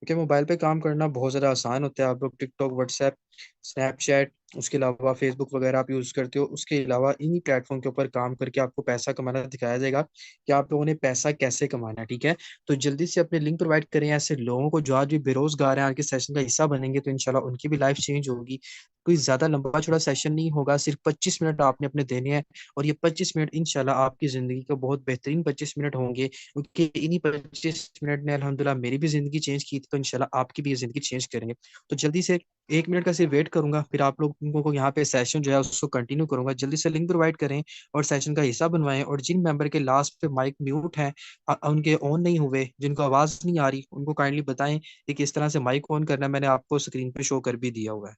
क्योंकि मोबाइल पे काम करना बहुत ज़्यादा आसान होता है। आप लोग टिकटॉक, व्हाट्सएप, स्नैपचैट, उसके अलावा फेसबुक वगैरह आप यूज़ करते हो। उसके अलावा इन्हीं प्लेटफॉर्म के ऊपर काम करके आपको पैसा कमाना दिखाया जाएगा कि आप लोगों ने पैसा कैसे कमाना है। ठीक है, तो जल्दी से अपने लिंक प्रोवाइड करें ऐसे लोगों को जो आज भी बेरोजगार हैं, आज के सेशन का हिस्सा बनेंगे तो इंशाल्लाह उनकी भी लाइफ चेंज होगी। कोई ज्यादा लंबा चौड़ा सेशन नहीं होगा, सिर्फ 25 मिनट आपने अपने देने हैं। और ये 25 मिनट इंशाल्लाह आपकी जिंदगी का बहुत बेहतरीन 25 मिनट होंगे, क्योंकि इन्हीं 25 मिनट ने अल्हम्दुलिल्लाह मेरी भी जिंदगी चेंज की थी, तो इंशाल्लाह आपकी भी ये जिंदगी चेंज करेंगे। तो जल्दी से 1 मिनट का सिर्फ वेट करूंगा, फिर आप लोगों को यहाँ पे सेशन जो है उसको कंटिन्यू करूंगा। जल्दी से लिंक प्रोवाइड करें और सेशन का हिस्सा बनवाएं। और जिन मेंबर के लास्ट पे माइक म्यूट है, उनके ऑन नहीं हुए, जिनको आवाज नहीं आ रही, उनको काइंडली बताएं कि किस तरह से माइक ऑन करना है। मैंने आपको स्क्रीन पे शो कर भी दिया हुआ है।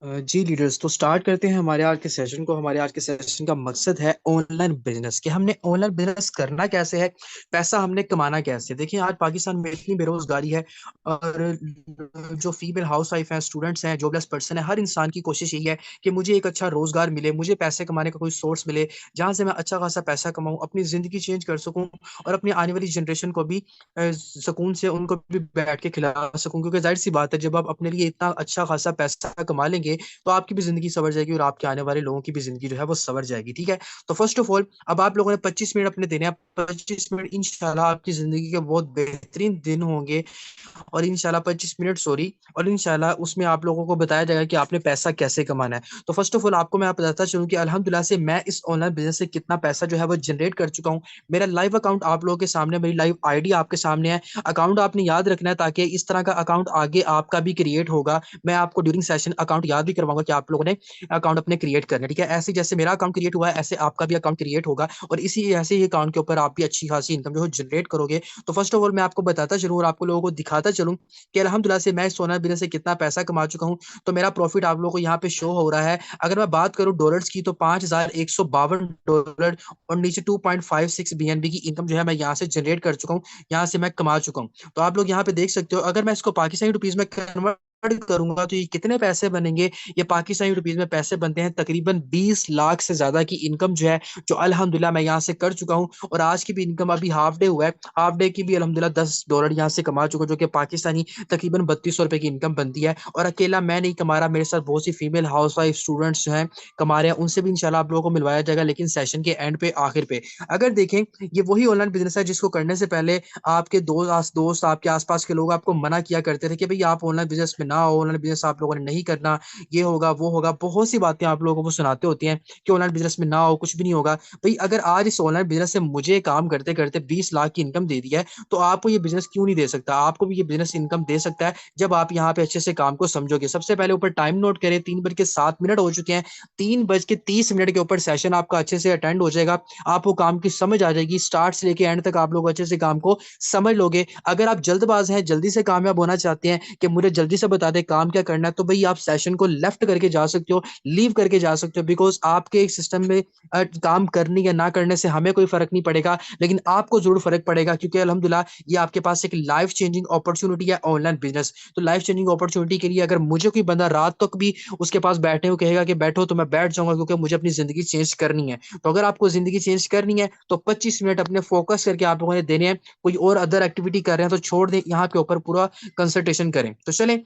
जी लीडर्स, तो स्टार्ट करते हैं हमारे आज के सेशन को। हमारे आज के सेशन का मकसद है ऑनलाइन बिजनेस, कि हमने ऑनलाइन बिजनेस करना कैसे है, पैसा हमने कमाना कैसे है। देखिए आज पाकिस्तान में इतनी बेरोजगारी है, और जो फीमेल हाउस वाइफ हैं, स्टूडेंट्स हैं, जॉबलेस पर्सन है, हर इंसान की कोशिश यही है कि मुझे एक अच्छा रोजगार मिले, मुझे पैसे कमाने का कोई सोर्स मिले जहां से मैं अच्छा खासा पैसा कमाऊं, अपनी जिंदगी चेंज कर सकूं और अपनी आने वाली जनरेशन को भी सुकून से उनको भी बैठ के खिला सकूं। क्योंकि जाहिर सी बात है, जब आप अपने लिए इतना अच्छा खासा पैसा कमा लेंगे तो आपकी भी जिंदगी सवर जाएगी और आपके आने वाले लोगों की भी जिंदगी जो है वो सवर जाएगी। ठीक है, तो फर्स्ट ऑफ ऑल अब आप लोगों ने 25 मिनट अपने देने हैं। 25 मिनट इंशाल्लाह आपकी जिंदगी के बहुत बेहतरीन दिन होंगे, और इंशाल्लाह 25 मिनट, सॉरी, और इंशाल्लाह उसमें आप लोगों को बताया जाएगा कि आपने पैसा कैसे कमाना है। तो फर्स्ट ऑफ ऑल आपको मैं बताता चलूं कि अल्हम्दुलिल्लाह से मैं इस ऑनलाइन बिजनेस से कितना पैसा जो है वो जनरेट कर चुका हूं। मेरा लाइव अकाउंट आप लोगों के सामने, मेरी लाइव आईडी आपके सामने है। अकाउंट आपने याद रखना है, ताकि इस तरह का अकाउंट आगे आपका भी क्रिएट होगा। मैं आपको ड्यूरिंग सेशन अकाउंट याद भी करवाऊंगा कि आप लोगों ने अकाउंट अपने क्रिएट करने। ठीक है, ऐसे जैसे मेरा अकाउंट क्रिएट हुआ है, ऐसे आपका भी अकाउंट क्रिएट होगा, और इसी ऐसे ही अकाउंट के ऊपर आप भी अच्छी खासी इनकम जो है जनरेट करोगे। तो फर्स्ट ऑफ ऑल मैं आपको बताता चलूँ और आपको लोगों को दिखाता चलूँ कि अल्हम्दुलिल्लाह से मैं सोना बिजनेस से कितना पैसा कमा चुका हूँ। तो मेरा प्रॉफिट आप लोगों को यहाँ पे शो हो रहा है। अगर मैं बात करूँ डॉलर्स की, तो $5,152 और नीचे 2.56 BNB की इनकम जो है मैं यहाँ से जनरेट कर चुका हूँ, यहाँ से मैं कमा चुका हूँ। तो आप लोग यहाँ पे देख सकते हो, अगर मैं इसको पाकिस्तानी रुपीज में कन्वर्ट करूंगा तो ये कितने पैसे बनेंगे। ये पाकिस्तानी रुपीज में पैसे बनते हैं तकरीबन 20 लाख से ज्यादा की इनकम जो है, जो अल्हम्दुलिल्लाह मैं यहाँ से कर चुका हूँ। और आज की भी इनकम, अभी हाफ डे हुआ है, हाफ डे की भी अल्हम्दुलिल्लाह $10 यहाँ से कमा चुका हूँ, जो कि पाकिस्तानी तकरीबन ₹3200 की इनकम बनती है। और अकेला मैं नहीं कमा रहा, मेरे साथ बहुत सी फीमेल हाउस वाइफ स्टूडेंट्स जो हैं कमा रहे हैं, उनसे भी इंशाल्लाह आप लोगों को मिलवाया जाएगा, लेकिन सेशन के एंड पे, आखिर पे। अगर देखें, ये वही ऑनलाइन बिजनेस है जिसको करने से पहले आपके दोस्त, आपके आसपास के लोग आपको मना किया करते थे कि भाई आप ऑनलाइन बिजनेस में ना हो, ऑनलाइन बिजनेस आप लोगों ने नहीं करना, ये होगा वो होगा, बहुत सी बातें आप लोगों को वो सुनाते होती हैं कि ऑनलाइन बिजनेस में ना हो, कुछ भी नहीं होगा। भाई अगर आज इस ऑनलाइन बिजनेस से मुझे काम करते करते 20 लाख की इनकम दे दी है, तो आपको ये बिजनेस क्यों नहीं दे सकता। आपको भी ये बिजनेस इनकम दे सकता है जब आप यहाँ पे अच्छे से काम को समझोगे। सबसे पहले ऊपर टाइम नोट करें, 3:07 हो चुके हैं। 3:30 के ऊपर सेशन आपका अच्छे से अटेंड हो जाएगा। आपको काम की समझ आ जाएगी, स्टार्ट से लेके एंड तक आप लोग अच्छे से काम को समझ लोगे। अगर आप जल्दबाज हैं, जल्दी से कामयाब होना चाहते हैं कि मुझे जल्दी से बता दे काम क्या करना है, तो भाई आप सेशन को लेफ्ट करके जा सकते हो, लीव करके जा सकते हो। बिकॉज आपके एक सिस्टम में काम करने या ना करने से हमें कोई फर्क नहीं पड़ेगा, लेकिन आपको जरूर फर्क पड़ेगा, क्योंकि अल्हम्दुलिल्लाह ये आपके पास एक लाइफ चेंजिंग अपॉर्चुनिटी है ऑनलाइन बिजनेस। तो लाइफ चेंजिंग अपॉर्चुनिटी के लिए अगर मुझे कोई बंदा रात तक भी उसके पास बैठने को कहेगा कि बैठो, तो मैं बैठ जाऊंगा, क्योंकि मुझे अपनी जिंदगी चेंज करनी है। तो अगर आपको जिंदगी चेंज करनी है तो 25 मिनट अपने फोकस करके आप लोगों ने देने हैं। कोई और अदर एक्टिविटी कर रहे हैं तो छोड़ दें, यहाँ के ऊपर पूरा कंसंट्रेशन करें। तो चलें,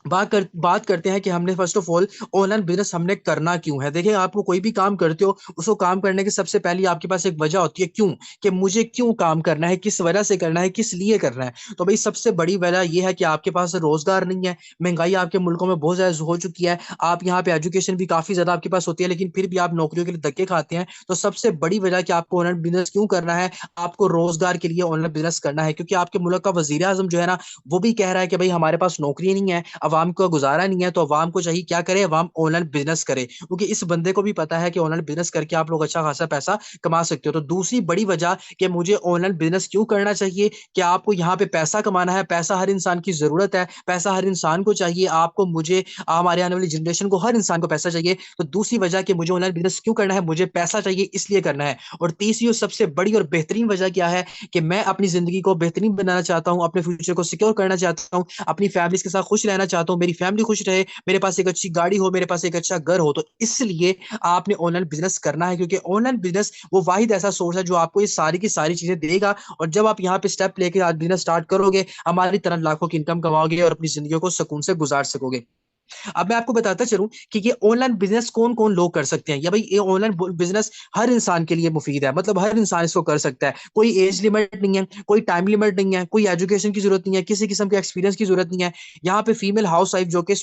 बात करते हैं कि हमने first of all online business हमने करना क्यों है। देखिए आपको कोई भी काम करते हो, उसको काम करने की सबसे पहले आपके पास एक वजह होती है, क्यों, कि मुझे क्यों काम करना है, किस वजह से करना है, किस लिए करना है। तो भाई सबसे बड़ी वजह यह है कि आपके पास रोजगार नहीं है, महंगाई आपके मुल्कों में बहुत ज्यादा हो चुकी है, आप यहाँ पे एजुकेशन भी काफी ज्यादा आपके पास होती है, लेकिन फिर भी आप नौकरियों के लिए धक्के खाते हैं। तो सबसे बड़ी वजह कि आपको ऑनलाइन बिजनेस क्यों करना है, आपको रोजगार के लिए ऑनलाइन बिजनेस करना है, क्योंकि आपके मुल्क का वजीर आजम जो है ना, वो भी कह रहा है कि भाई हमारे पास नौकरी नहीं है। अब अवाम का गुजारा नहीं है, तो अवाम को चाहिए क्या करे, अवाम ऑनलाइन बिजनेस करे, क्योंकि इस बंदे को भी पता है कि ऑनलाइन बिजनेस करके आप लोग अच्छा खासा पैसा कमा सकते हो। तो दूसरी बड़ी वजह कि मुझे ऑनलाइन बिजनेस क्यों करना चाहिए, कि आपको यहाँ पे पैसा कमाना है, पैसा हर इंसान की जरूरत है, पैसा हर इंसान को चाहिए, आपको, मुझे, हमारे आने वाली जनरेशन को, हर इंसान को पैसा चाहिए। तो दूसरी वजह कि मुझे ऑनलाइन बिजनेस क्यों करना है, मुझे पैसा चाहिए इसलिए करना है। और तीसरी और सबसे बड़ी और बेहतरीन वजह क्या है कि मैं अपनी जिंदगी को बेहतरीन बनाना चाहता हूँ, अपने फ्यूचर को सिक्योर करना चाहता हूँ, अपनी फैमिली के साथ खुश रहना चाहता हूँ, मेरी फैमिली खुश रहे, मेरे पास एक अच्छी गाड़ी हो, मेरे पास एक अच्छा घर हो। तो इसलिए आपने ऑनलाइन बिजनेस करना है, क्योंकि ऑनलाइन बिजनेस वो वाहिद ऐसा सोर्स है जो आपको ये सारी की सारी चीजें देगा। और जब आप यहाँ पे स्टेप लेके आज बिजनेस स्टार्ट करोगे, हमारी तरह लाखों की इनकम कमाओगे और अपनी जिंदगी को सुकून से गुजार सकोगे। अब मैं आपको बताता चलूं कि ये ऑनलाइन बिजनेस कौन कौन लोग कर सकते हैं, या भाई ये ऑनलाइन बिजनेस हर इंसान के लिए मुफीद है, मतलब हर इंसान इसको कर सकता है। कोई एज लिमिट नहीं है, कोई टाइम लिमिट नहीं है, कोई एजुकेशन की जरूरत नहीं है, किसी किस्म के एक्सपीरियंस की जरूरत नहीं है। यहाँ पे फीमेल हाउस वाइफ जो कि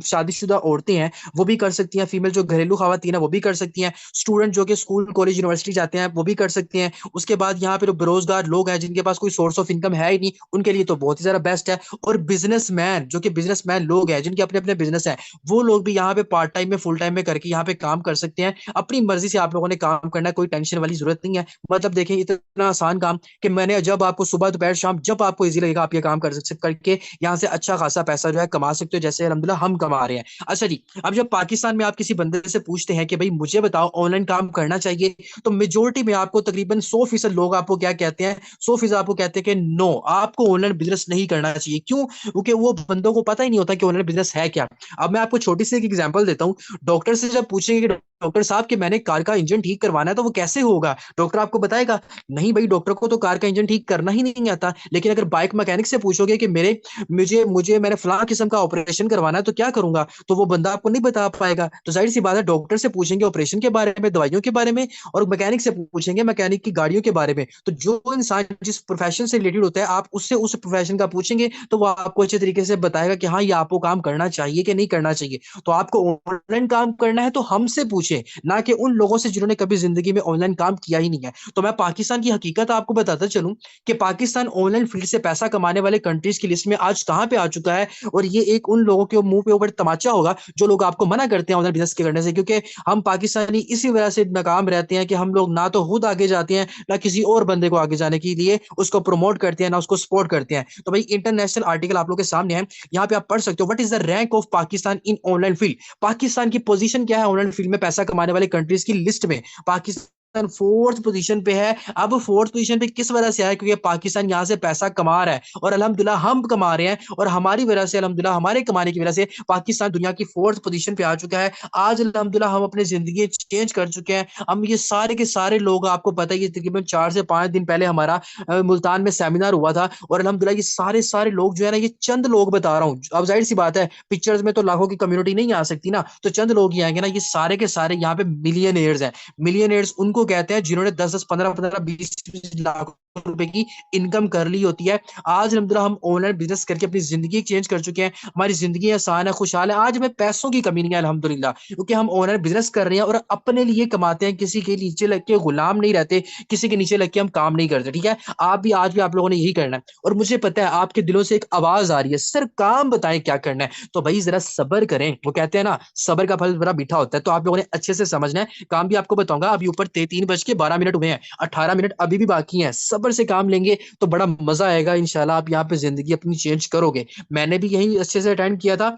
शादीशुदा औरतें हैं वो भी कर सकती हैं, फीमेल जो घरेलू खवातीन है वो भी कर सकती हैं, स्टूडेंट जो कि स्कूल कॉलेज यूनिवर्सिटी जाते हैं वो भी कर सकते हैं। उसके बाद यहाँ पे जो बेरोजगार लोग हैं जिनके पास कोई सोर्स ऑफ इनकम है ही नहीं, उनके लिए तो बहुत ही ज्यादा बेस्ट है। और बिजनेसमैन जो कि बिजनेसमैन लोग हैं जिनके अपने अपने बिजनेस है, वो लोग भी यहाँ पे पार्ट टाइम में फुल टाइम में करके यहाँ पे काम कर सकते हैं। अपनी मर्जी से आप लोगों ने काम करना है, कोई टेंशन वाली जरूरत नहीं है। मतलब देखें इतना आसान काम कि मैंने, जब आपको सुबह दोपहर शाम जब आपको इजी लगेगा आप ये काम कर सकते, करके यहाँ से अच्छा खासा पैसा जो है कमा सकते हो, जैसे अल्हम्दुलिल्लाह हम कमा रहे हैं। अच्छा जी, अब जब पाकिस्तान में आप किसी बंदे से पूछते हैं कि भाई मुझे बताओ ऑनलाइन काम करना चाहिए, तो मेजोरिटी में आपको तकरीबन 100% लोग आपको क्या कहते हैं, 100% आपको कहते हैं कि नो, आपको ऑनलाइन बिजनेस नहीं करना चाहिए। क्यों? क्योंकि वो बंदों को पता ही नहीं होता कि ऑनलाइन बिजनेस है क्या। अब मैं आपको छोटी सी एक एग्जांपल देता हूँ। डॉक्टर से जब पूछेंगे कि डॉक्टर साहब कि मैंने कार का इंजन ठीक करवाना है तो वो कैसे होगा, डॉक्टर आपको बताएगा नहीं भाई, डॉक्टर को तो कार का इंजन ठीक करना ही नहीं आता। लेकिन अगर बाइक मैकेनिक से पूछोगे कि मेरे मुझे मुझे मैंने फलां किस्म का ऑपरेशन करवाना है तो क्या करूंगा, तो वो बंदा आपको नहीं बता पाएगा। तो जाहिर सी बात है, डॉक्टर से पूछेंगे ऑपरेशन के बारे में, दवाइयों के बारे में, और मैकेनिक से पूछेंगे मैकेनिक की गाड़ियों के बारे में। तो जो इंसान जिस प्रोफेशन से रिलेटेड होता है, आप उससे उस प्रोफेशन का पूछेंगे तो वो आपको अच्छे तरीके से बताएगा कि हाँ ये आपको काम करना चाहिए कि नहीं करना चाहिए। तो आपको ऑनलाइन काम करना है तो हमसे पूछे, ना कि उन लोगों से जिन्होंने कभी जिंदगी में ऑनलाइन काम किया ही नहीं है। तो मैं पाकिस्तान की हकीकत आपको बताता चलूं कि पाकिस्तान ऑनलाइन फील्ड से पैसा कमाने वाले कंट्रीज की लिस्ट में आज कहां पे आ चुका है। और ये एक उन लोगों के मुंह पे ऊपर तमाचा होगा जो लोग आपको मना करते हैं ऑनलाइन बिजनेस के करने से, क्योंकि हम पाकिस्तानी इसी वजह से नाकाम रहते हैं कि हम लोग ना तो खुद आगे जाते हैं, ना किसी और बंदे को आगे जाने के लिए उसको प्रमोट करते हैं, ना उसको सपोर्ट करते हैं। तो भाई इंटरनेशनल आर्टिकल आप लोग के सामने है, यहाँ पे आप पढ़ सकते हो what is the rank of Pakistan in online field. Pakistan की पोजीशन क्या है ऑनलाइन फील्ड में पैसा कमाने वाले कंट्रीज की लिस्ट में। पाकिस्तान फोर्थ पोजीशन पे है। अब फोर्थ पोजीशन पे किस वजह से आया, क्योंकि पाकिस्तान यहाँ से पैसा कमा रहा है और अल्हम्दुलिल्लाह हम कमा रहे हैं, और हमारी वजह से अल्हम्दुलिल्लाह हमारे कमाने की वजह से पाकिस्तान दुनिया की फोर्थ पोजीशन पे आ चुका है। आज अल्हम्दुलिल्लाह हम अपनी जिंदगी चेंज कर चुके हैं। हम ये सारे के सारे लोग, आपको पता है ये तकरीबन 4 से 5 दिन पहले हमारा मुल्तान में सेमिनार हुआ था, और अल्हम्दुलिल्लाह ये सारे सारे लोग जो है ना, ये चंद लोग बता रहा हूँ, अब जाहिर सी बात है पिक्चर्स में तो लाखों की कम्युनिटी नहीं आ सकती ना, तो चंद लोग ही आएंगे ना। ये सारे के सारे यहाँ पे मिलियनेयर्स हैं। मिलियनेयर्स उनको कहते हैं जिन्होंने 10-10, 15-15, 20-20 लाख रुपए की इनकम कर ली होती है। आज अल्हम्दुलिल्लाह हम ऑनलाइन बिजनेस करके अपनी जिंदगी चेंज कर चुके हैं, हमारी जिंदगी आसान है, खुशहाल है। आज हमें पैसों की कमी नहीं है अल्हम्दुलिल्लाह, क्योंकि हम ऑनलाइन बिजनेस कर रहे हैं और अपने लिए कमाते हैं, किसी के नीचे लग के गुलाम नहीं रहते, किसी के नीचे लग के हम काम नहीं करते। ठीक है, आप भी आज भी आप लोगों ने यही करना है। और मुझे पता है आपके दिलों से एक आवाज आ रही है, सर काम बताएं क्या करना है। तो भाई जरा सब्र करें, वो कहते हैं ना सब्र का फल बड़ा मीठा होता है। तो आप लोगों ने अच्छे से समझना है, काम भी आपको बताऊंगा। अभी ऊपर 3:12 हुए हैं, 18 मिनट अभी भी बाकी हैं। सब्र से काम लेंगे तो बड़ा मजा आएगा इंशाल्लाह, आप यहाँ पे जिंदगी अपनी चेंज करोगे। मैंने भी यही अच्छे से अटेंड किया था,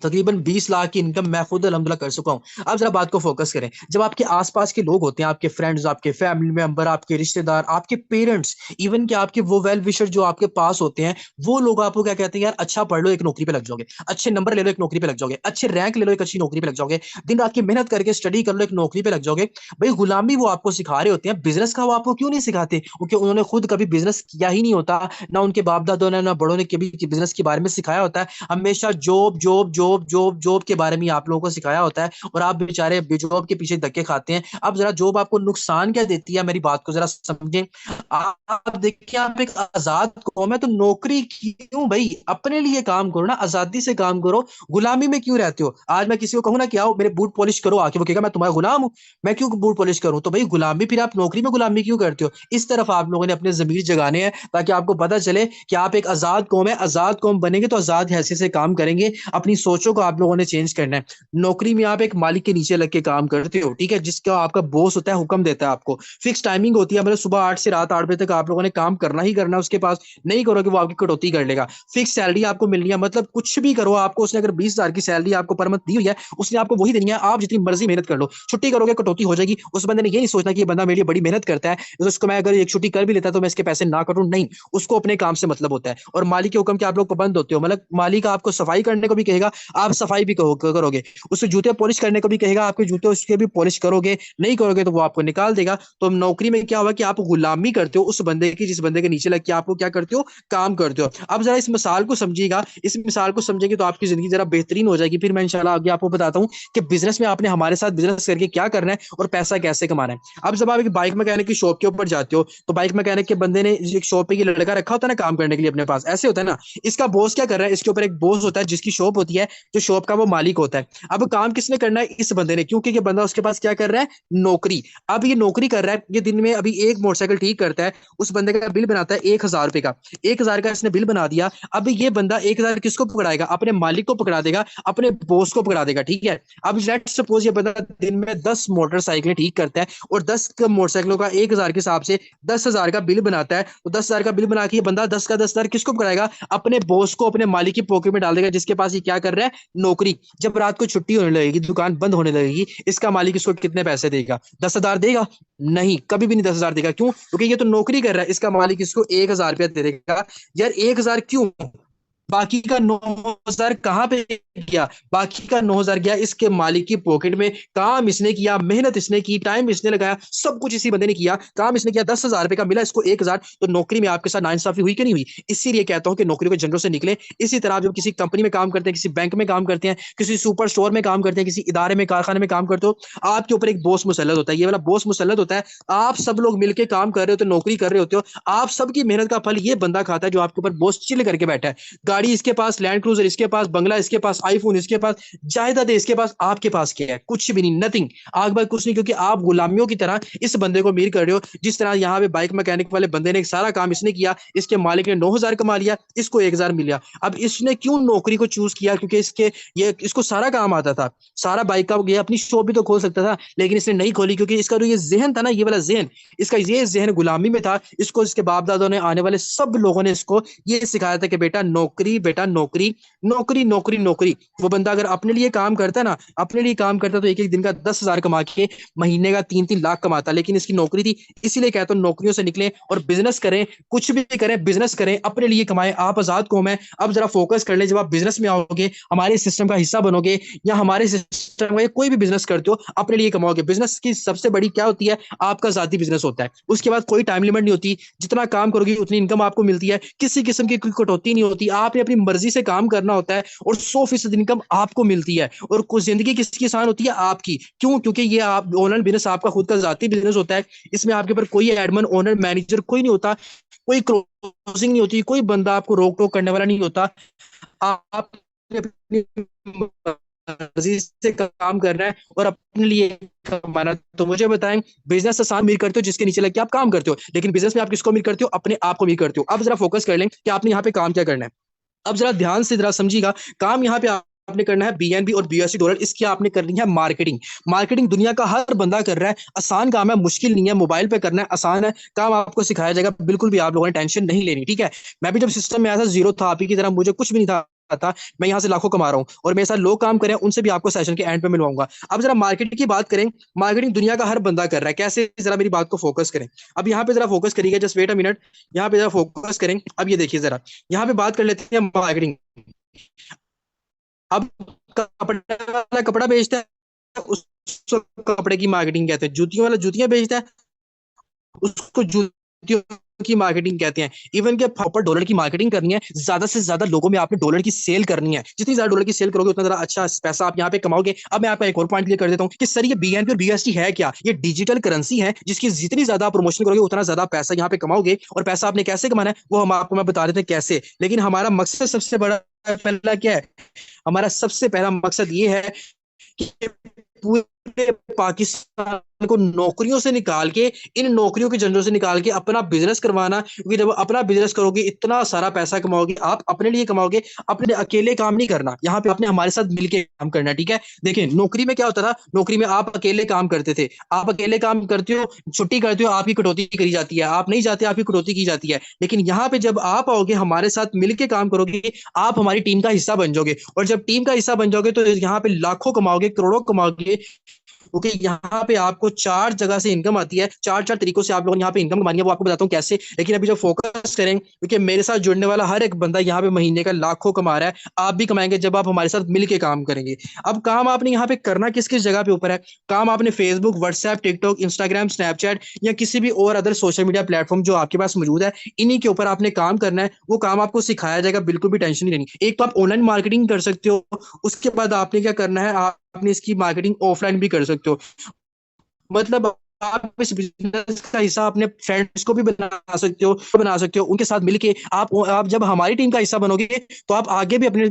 तकरीबन 20 लाख की इनकम मैं खुद अल्हम्दुलिल्लाह कर चुका हूं। अब जरा बात को फोकस करें, जब आपके आसपास के लोग होते हैं, आपके फ्रेंड्स, आपके फैमिली मेंबर, आपके रिश्तेदार, आपके पेरेंट्स, इवन के आपके वो वेल विशर जो आपके पास होते हैं, वो लोग आपको क्या कहते हैं, यार अच्छा पढ़ लो एक नौकरी पे लग जाओगे, अच्छे नंबर ले लो एक नौकरी पे लग जाओगे, अच्छे रैंक ले लो एक अच्छी नौकरी पे लग जाओगे, दिन रात की मेहनत करके स्टडी कर लो एक नौकरी पे लग जाओगे। भाई गुलामी वो आपको सिखा रहे होते हैं, बिजनेस का वो आपको क्यों नहीं सिखाते, क्योंकि उन्होंने खुद कभी बिजनेस किया ही नहीं होता, ना उनके बाप दादों ने ना बड़ों ने कभी बिजनेस के बारे में सिखाया होता है। हमेशा job job job job job job के बारे में आप लोगों को सिखाया होता है, और आप बेचारे जॉब के पीछे धक्के खाते हैं। अब जरा जॉब आपको नुकसान क्या देती है, मेरी बात को जरा समझें। आप देखिए, आप एक आजाद कौम है, तो नौकरी क्यों भाई, अपने लिए काम करो ना, आजादी से काम करो। गुलामी में क्यों रहते हो? आज मैं किसी को कहूँ ना कि आओ मेरे बूट पॉलिश करो, आके वो कहेगा मैं तुम्हारा गुलाम हूँ, मैं क्यों बूट पॉलिश करूं? तो भाई गुलामी, फिर आप नौकरी में गुलामी क्यों करते हो? इस तरफ आप लोगों ने अपने जमीर जगाने हैं, ताकि आपको पता चले कि आप एक आजाद कौम है। आजाद कौम बनेंगे तो आजाद हैसियत से काम करेंगे, अपनी सोचों को आप लोगों ने चेंज करना है। नौकरी में आप एक मालिक के नीचे लग के काम करते हो, ठीक है, जिसका आपका बॉस होता है, हुक्म देता है आपको, फिक्स टाइमिंग होती है, मतलब सुबह 8 से रात 8 बजे तक आप लोगों ने काम करना ही करना है उसके पास। नहीं करोगे वो आपकी कटौती कर लेगा। फिक्स सैलरी आपको मिलनी है, मतलब कुछ भी करो आपको, उसने अगर 20,000 की सैलरी आपको पर मंथ दी हुई है, उसने आपको वही देनी है। आप जितनी मर्जी मेहनत कर लो, छुट्टी करोगे कटौती हो जाएगी। उस बंदे ने ये नहीं सोचना कि ये बंदा मेरे लिए बड़ी मेहनत करता है, तो उसको मैं अगर एक छुट्टी कर भी लेता तो मैं इसके पैसे ना करूं, नहीं, उसको अपने काम से मतलब होता है। और मालिक के हुक्म के आप लोग पाबंद होते हो, मतलब मालिक आपको सफाई करने को भी कहेगा, आप सफाई भी करोगे, उससे जूते पॉलिश करने को भी कहेगा, आपके जूते उसके भी पॉलिश करोगे, नहीं करोगे तो वो आपको निकाल देगा। तो नौकरी में क्या हुआ कि आप गुलामी करते हो उस बंदे की, जिस बंदे के नीचे लग के आपको क्या करते हो, काम करते हो। अब जरा इस मिसाल को समझिएगा, इस मिसाल को समझेंगे तो आपकी जिंदगी जरा बेहतरीन हो जाएगी। फिर मैं इंशाल्लाह आगे आपको बताता हूँ कि बिजनेस में आपने हमारे साथ बिजनेस करके क्या करना है और पैसा कैसे कमाना है। अब जब आप एक बाइक मैकेनिक की शॉप के ऊपर जाते हो, तो बाइक मैकेनिक के बंदे ने एक शॉप पे ये लड़का रखा होता है ना काम करने के लिए अपने पास, ऐसे होता है ना। इसका बॉस क्या कर रहा है, इसके ऊपर एक बॉस होता है जिसकी शॉप होती है, जो शॉप का वो मालिक होता है। अब काम किसने करना है, इस बंदे ने, क्योंकि ये बंदा उसके पास क्या कर रहा है, नौकरी। अब ये नौकरी कर रहा है, ये दिन में अभी एक मोटरसाइकिल ठीक करता है, उस बंदे का बिल बनाता है 1,000 रुपए का। 1,000 का इसने बिल बना दिया। अब ये बंदा 1,000 किसको पकड़ाएगा, अपने मालिक को पकड़ा देगा, अपने बॉस को पकड़ा देगा, ठीक है। अब लेट सपोज ये बंदा दिन में 10 मोटरसाइकिलें ठीक करता है, और 10 मोटरसाइकिलों का 1,000 के हिसाब से 10,000 का बिल बनाता है। तो 10,000 का बिल बना के ये बंदा 10 का 10,000 किसको पकड़ाएगा, अपने बॉस को, अपने मालिक की पॉकेट में डाल देगा, जिसके पास ये क्या कर रहा है, नौकरी। जब रात को छुट्टी होने लगेगी, दुकान बंद होने लगेगी, इसका मालिक इसको कितने पैसे देगा, 10,000 देगा? नहीं, कभी भी नहीं 10,000 देगा। क्यों? क्योंकि ये तो नौकरी कर रहा है, इसका मालिक इसको 1,000 रुपया दे देगा। यार 1,000 क्यों, बाकी का 9,000 कहाँ पे गया? बाकी का 9,000 गया इसके मालिक की पॉकेट में। काम इसने किया, मेहनत इसने की, टाइम इसने लगाया, सब कुछ इसी बंदे ने किया, काम इसने किया, 10,000 रुपए का मिला इसको 1,000। तो नौकरी में आपके साथ नाइंसाफी हुई कि नहीं हुई? इसीलिए कहता हूं कि नौकरी के जनरों से निकले। इसी तरह जब किसी कंपनी में काम करते हैं, किसी बैंक में काम करते हैं, किसी सुपर स्टोर में काम करते हैं, किसी इदारे में, कारखाने में काम करते हो, आपके ऊपर एक बॉस मुसल्लत होता है। ये वाला बॉस मुसल्लत होता है, आप सब लोग मिलकर काम कर रहे होते हो, नौकरी कर रहे होते हो, आप सबकी मेहनत का फल ये बंदा खाता है, जो आपके ऊपर बॉस चिल करके बैठा है। गाड़ी इसके पास, लैंड क्रूजर इसके पास, बंगला इसके पास, आईफोन इसके पास, जायदाद इसके पास, आपके पास क्या है? कुछ भी नहीं, नथिंग, आग बाग कुछ नहीं। क्योंकि आप गुलामियों की तरह इस बंदे को अमीर कर रहे हो। जिस तरह यहाँ पे बाइक मैकेनिक वाले बंदे ने सारा काम इसने किया, इसके मालिक ने 9,000 कमा लिया, इसको 1,000 मिला। अब इसने क्यों नौकरी को चूज किया? क्योंकि इसको सारा काम आता था, सारा बाइक का, ये अपनी शॉप भी तो खोल सकता था, लेकिन इसने नहीं खोली, क्योंकि इसका जो ये जहन था ना, ये वाला जहन, इसका ये जहन गुलामी में था। इसको इसके बाप दादों ने, आने वाले सब लोगों ने इसको ये सिखाया था कि बेटा नौकरी, बेटा नौकरी, नौकरी नौकरी नौकरी। वो बंदा अगर अपने लिए काम करता है ना, अपने लिए काम करता तो एक एक दिन का 10,000 कमा के महीने का 3-3 लाख कमाता। लेकिन इसकी नौकरी थी। इसीलिए कहता हूँ नौकरियों से निकलें और बिजनेस करें, कुछ भी करें, बिजनेस करें, अपने लिए कमाएं। आप आजाद कौम है, अब जरा फोकस कर ले। जब आप बिजनेस में आओगे, हमारे सिस्टम का हिस्सा बनोगे, या हमारे सिस्टम का कोई भी बिजनेस करते हो, अपने लिए कमाओगे। बिजनेस की सबसे बड़ी क्या होती है, आपका जाती बिजनेस होता है। उसके बाद कोई टाइम लिमिट नहीं होती, जितना काम करोगे उतनी इनकम आपको मिलती है, किसी किस्म की कोई कटौती नहीं होती, आपने अपनी मर्जी से काम करना होता है, और 100% इनकम आपको मिलती है। और कुछ जिंदगी किसकी आसान होती है, आपकी। क्यों? क्योंकि ये आप ऑनलाइन बिजनेस आपका खुद का जाती बिजनेस होता है। इसमें आपके ऊपर कोई एडमन, ओनर, मैनेजर कोई नहीं होता, कोई क्लोजिंग नहीं होती, कोई बंदा आपको रोक टोक करने वाला नहीं होता। आप अपनी मर्जी से काम करना है और अपने लिए कमाना। तो मुझे बताएं, बिजनेस आसान अमीर करते हो जिसके नीचे लग के आप काम करते हो, लेकिन बिजनेस में आप किसको अमीर करते हो, अपने आप को अमीर करते हो। अब जरा फोकस कर लें कि आपने यहाँ पे काम क्या करना है। अब जरा ध्यान से जरा समझिएगा, काम यहाँ पे आपने करना है बीएनबी और बीएससी डॉलर, इसकी आपने करनी है मार्केटिंग। मार्केटिंग दुनिया का हर बंदा कर रहा है, आसान काम है, मुश्किल नहीं है, मोबाइल पे करना है, आसान है, काम आपको सिखाया जाएगा, बिल्कुल भी आप लोगों ने टेंशन नहीं लेनी, ठीक है। मैं भी जब सिस्टम में आया था, जीरो था, आप ही की तरह, मुझे कुछ भी नहीं था, मैं यहाँ से लाखों कमा रहा हूँ, और मेरे साथ लोग काम करें, उनसे भी आपको सेशन के एंड पे मिलवाऊंगा। अब जरा मार्केटिंग की बात करें, मार्केटिंग दुनिया का हर बंदा कर रहा है, कैसे, जरा मेरी बात को फोकस करें। अब यहाँ पे जरा फोकस करिएगा, जस्ट वेट अ मिनट, यहाँ पे जरा फोकस करें। अब ये देखिए जरा, यहाँ पे बात कर लेते हैं मार्केटिंग। अब कपड़े वाला कपड़ा बेचता है, उसको कपड़े की मार्केटिंग कहते हैं। जूतियों वाला जूतियां बेचता है, उसको जूतियों की मार्केटिंग कहते हैं। इवन के प्रॉपर डॉलर की मार्केटिंग करनी है, ज्यादा से ज्यादा लोगों में आपने डॉलर की सेल करनी है। जितनी ज्यादा डॉलर की सेल करोगे उतना ज्यादा अच्छा पैसा आप यहाँ पे कमाओगे। अब मैं आपका एक और पॉइंट क्लियर कर देता हूँ कि सर ये बीएनपी और बीएसटी है क्या? ये डिजिटल करेंसी है जिसकी जितनी ज्यादा प्रमोशन करोगे उतना ज्यादा पैसा यहाँ पे कमाओगे। और पैसा आपने कैसे कमाना है वो हम आपको मैं बता देते हैं कैसे। लेकिन हमारा मकसद सबसे बड़ा पहला क्या है? हमारा सबसे पहला मकसद ये है कि पूरे पाकिस्तान को नौकरियों से निकाल के, इन नौकरियों के झंडों से निकाल के अपना बिजनेस करवाना। क्योंकि जब अपना बिजनेस करोगे इतना सारा पैसा कमाओगे, आप अपने लिए कमाओगे, अपने अकेले काम नहीं करना। यहाँ पे आपने हमारे साथ मिलके काम करना, ठीक है? देखिए नौकरी में क्या होता था, नौकरी में आप अकेले काम करते थे, आप अकेले काम करते हो, छुट्टी करते हो, आपकी कटौती करी जाती है, आप नहीं जाते आपकी कटौती की जाती है। लेकिन यहाँ पे जब आप आओगे हमारे साथ मिलके काम करोगे, आप हमारी टीम का हिस्सा बन जाओगे। और जब टीम का हिस्सा बन जाओगे तो यहाँ पे लाखों कमाओगे, करोड़ों कमाओगे। क्योंकि यहाँ पे आपको चार जगह से इनकम आती है, चार चार तरीकों से आप लोगों ने यहाँ पे इनकम कमानी है, वो आपको बताता हूँ कैसे। लेकिन अभी जो फोकस करें, क्योंकि मेरे साथ जुड़ने वाला हर एक बंदा यहाँ पे महीने का लाखों कमा रहा है, आप भी कमाएंगे जब आप हमारे साथ मिलके काम करेंगे। अब काम आपने यहाँ पे करना किस किस जगह पे ऊपर है? काम आपने Facebook, WhatsApp, TikTok, Instagram, Snapchat या किसी भी और अदर सोशल मीडिया प्लेटफॉर्म जो आपके पास मौजूद है, इन्हीं के ऊपर आपने काम करना है। वो काम आपको सिखाया जाएगा, बिल्कुल भी टेंशन नहीं लेनी। एक तो आप ऑनलाइन मार्केटिंग कर सकते हो, उसके बाद आपने क्या करना है, आपने इसकी मार्केटिंग ऑफलाइन भी कर सकते हो। मतलब आप इस बिजनेस का हिस्सा अपने फ्रेंड्स को भी बना सकते हो उनके साथ मिलके। आप जब हमारी टीम का हिस्सा बनोगे तो आप आगे भी अपने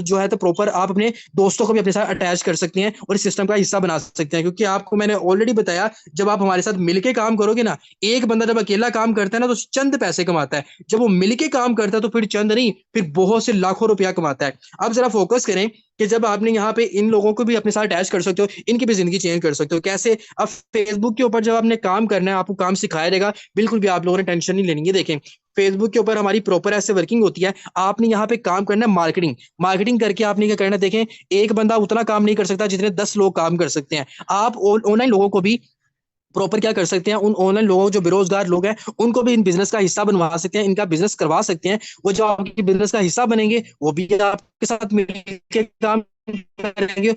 जो है तो प्रॉपर आप अपने दोस्तों को भी अपने साथ अटैच कर सकते हैं और इस सिस्टम का हिस्सा बना सकते हैं। क्योंकि आपको मैंने ऑलरेडी बताया, जब आप हमारे साथ मिलके काम करोगे ना, एक बंदा जब अकेला काम करता है ना तो चंद पैसे कमाता है, जब वो मिलके काम करता है तो फिर चंद नहीं, फिर बहुत से लाखों रुपया कमाता है। अब जरा फोकस करें कि जब आपने यहाँ पे इन लोगों को भी अपने साथ अटैच कर सकते हो, इनकी भी जिंदगी चेंज कर सकते हो। कैसे? अब फेसबुक के ऊपर जब आपने काम करना है, आपको काम सिखाया जाएगा, बिल्कुल भी आप लोगों ने टेंशन नहीं लेनी है। देखें फेसबुक के ऊपर हमारी प्रॉपर ऐसे वर्किंग होती है। आपने यहाँ पे काम करना है मार्केटिंग, मार्केटिंग करके आपने क्या करना है, देखें एक बंदा उतना काम नहीं कर सकता जितने 10 लोग काम कर सकते हैं। आप ऑनलाइन लोगों को भी प्रॉपर क्या कर सकते हैं, उन ऑनलाइन लोगों जो बेरोजगार लोग हैं उनको भी इन बिजनेस का हिस्सा बनवा सकते हैं, इनका बिजनेस करवा सकते हैं। वो जो आपके बिजनेस का हिस्सा बनेंगे वो भी आपके साथ मिलकर काम करेंगे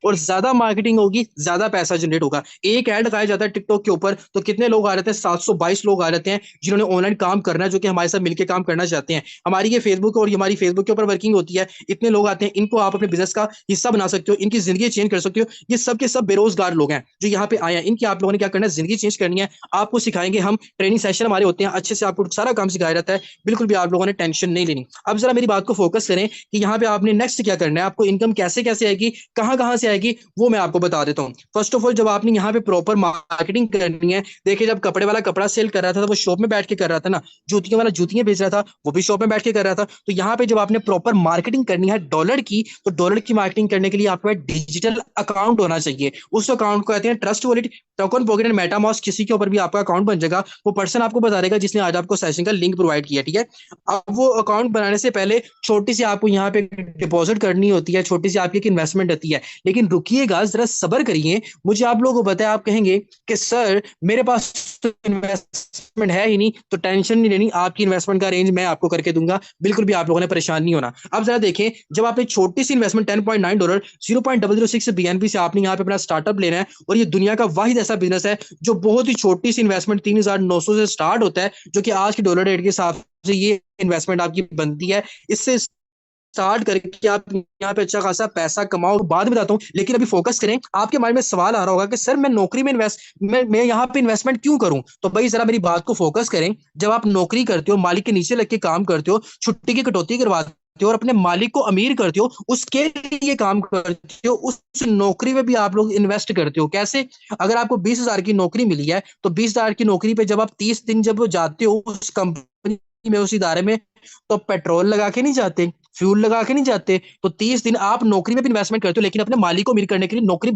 और ज्यादा मार्केटिंग होगी, ज्यादा पैसा जनरेट होगा। एक ऐड लगाया जाता है टिकटॉक के ऊपर तो कितने लोग आ जाते हैं? 722 लोग आ जाते हैं जिन्होंने ऑनलाइन काम करना है, जो कि हमारे साथ मिलकर काम करना चाहते हैं। हमारी ये फेसबुक और हमारी फेसबुक के ऊपर वर्किंग होती है, इतने लोग आते हैं, इनको आप अपने बिजनेस का हिस्सा बना सकते हो, इनकी जिंदगी चेंज कर सकते हो। ये सब के सब बेरोजगार लोग हैं जो यहाँ पे आए हैं, इनकी आप लोगों ने क्या करना है, जिंदगी चेंज करनी है। आपको सिखाएंगे हम, ट्रेनिंग सेशन हमारे होते हैं, अच्छे से आपको सारा काम सिखाया जाता है, बिल्कुल भी आप लोगों ने टेंशन नहीं लेनी। अब जरा मेरी बात को फोकस करें कि यहाँ पे आपने नेक्स्ट क्या करना है, आपको इनकम कैसे कैसे आएगी, कहाँ कहाँ से आएगी, वो मैं आपको बता देता हूँ। फर्स्ट ऑफ ऑल जब आपने यहाँ पे प्रॉपर मार्केटिंग करनी है, देखिए जब कपड़े वाला कपड़ा सेल कर रहा था तो वो शॉप में बैठ के कर रहा था ना, जूतियों वाला जूतियां बेच रहा था वो भी शॉप में बैठ के कर रहा था। तो यहाँ पे जब आपने प्रॉपर मार्केटिंग करनी है डॉलर की, तो डॉलर की मार्केटिंग करने के लिए आपके पास डिजिटल अकाउंट होना चाहिए। उस अकाउंट को कहते हैं trust wallet, token pocket and MetaMask, किसी के ऊपर भी आपका अकाउंट बन जाएगा। वो पर्सन आपको बता देगा जिसने आज आपको सेशन का लिंक प्रोवाइड किया, ठीक है? अब वो अकाउंट बनाने से पहले छोटी सी आपको यहाँ पे डिपॉजिट करनी होती है, छोटी सी आपकी एक इन्वेस्टमेंट होती है। लेकिन रुकिएगा, जरा सब्र करिए, मुझे आप लोगों को बताया, आप कहेंगे कि सर मेरे पास तो इन्वेस्टमेंट है ही नहीं, तो टेंशन नहीं लेनी, आपकी इन्वेस्टमेंट का रेंज मैं आपको करके दूंगा, बिल्कुल भी आप लोगों ने परेशान नहीं होना। अब जरा देखें, जब आपने छोटी सी इन्वेस्टमेंट $10.9 0.006 बीएनपी से आपने यहाँ पे अपना स्टार्टअप लेना है, और ये दुनिया का वाहिद ऐसा बिजनेस है जो बहुत ही छोटी सी इन्वेस्टमेंट 3,900 से स्टार्ट होता है, जो कि आज के डॉलर रेट के हिसाब से ये इन्वेस्टमेंट आपकी बनती है। इससे स्टार्ट करके आप यहाँ पे अच्छा खासा पैसा कमाओ, बाद में बताता हूँ। लेकिन अभी फोकस करें, आपके माइंड में सवाल आ रहा होगा कि सर मैं नौकरी में मैं यहाँ पे इन्वेस्टमेंट क्यों करूं? तो भाई जरा मेरी बात को फोकस करें। जब आप नौकरी करते हो, मालिक के नीचे लग के काम करते हो, छुट्टी की कटौती करवाते हो और अपने मालिक को अमीर करते हो, उसके लिए काम करते हो, उस नौकरी में भी आप लोग इन्वेस्ट करते हो। कैसे? अगर आपको 20,000 की नौकरी मिली है तो 20,000 की नौकरी पे जब आप 30 दिन जब जाते हो उस कंपनी में, उस इदारे में, तो पेट्रोल लगा के नहीं जाते, फ्यूल लगा के नहीं जाते। तो 30 दिन आप नौकरी में भी इन्वेस्टमेंट करते हो, लेकिन अपने मालिक को अमीर करने के लिए नौकर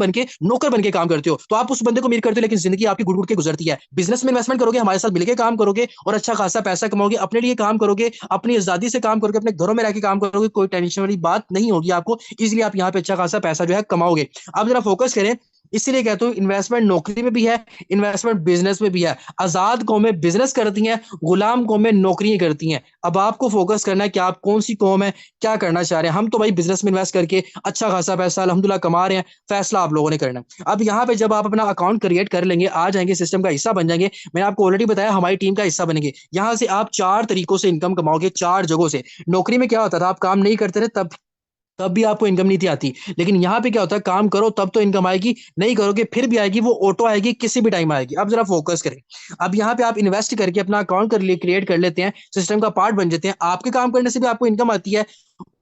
बन के काम करते हो। तो आप उस बंदे को अमीर करते हो, लेकिन जिंदगी आपकी गुड़ गुड़ के गुजरती है। बिजनेस में इन्वेस्टमेंट करोगे, हमारे साथ मिलकर काम करोगे और अच्छा खासा पैसा कमाओगे, अपने लिए काम करोगे, अपनी आजादी से काम करोगे, अपने घरों में रह के काम करोगे, कोई टेंशन वाली बात नहीं होगी आपको। इसलिए आप यहाँ पे अच्छा खासा पैसा जो है कमाओगे। अब जरा फोकस करें, इसीलिए कहता हूँ इन्वेस्टमेंट नौकरी में भी है, इन्वेस्टमेंट बिजनेस में भी है। आजाद कौमें बिजनेस करती हैं, गुलाम कौमें नौकरियां करती हैं। अब आपको फोकस करना है कि आप कौन सी कौम है, क्या करना चाह रहे हैं। हम तो भाई बिजनेस में इन्वेस्ट करके अच्छा खासा पैसा अल्हम्दुलिल्लाह कमा रहे हैं, फैसला आप लोगों ने करना है। अब यहाँ पे जब आप अपना अकाउंट क्रिएट कर लेंगे, आ जाएंगे, सिस्टम का हिस्सा बन जाएंगे, मैंने आपको ऑलरेडी बताया हमारी टीम का हिस्सा बनेंगे, यहाँ से आप 4 तरीकों से इनकम कमाओगे, 4 जगहों से। नौकरी में क्या होता था, आप काम नहीं करते थे तब तब भी आपको इनकम नहीं थी आती, लेकिन यहाँ पे क्या होता है, काम करो तब तो इनकम आएगी, नहीं करोगे फिर भी आएगी, वो ऑटो आएगी, किसी भी टाइम आएगी। अब जरा फोकस करें। अब यहाँ पे आप इन्वेस्ट करके अपना अकाउंट कर लिए क्रिएट कर लेते हैं, सिस्टम का पार्ट बन जाते हैं, आपके काम करने से भी आपको इनकम आती है।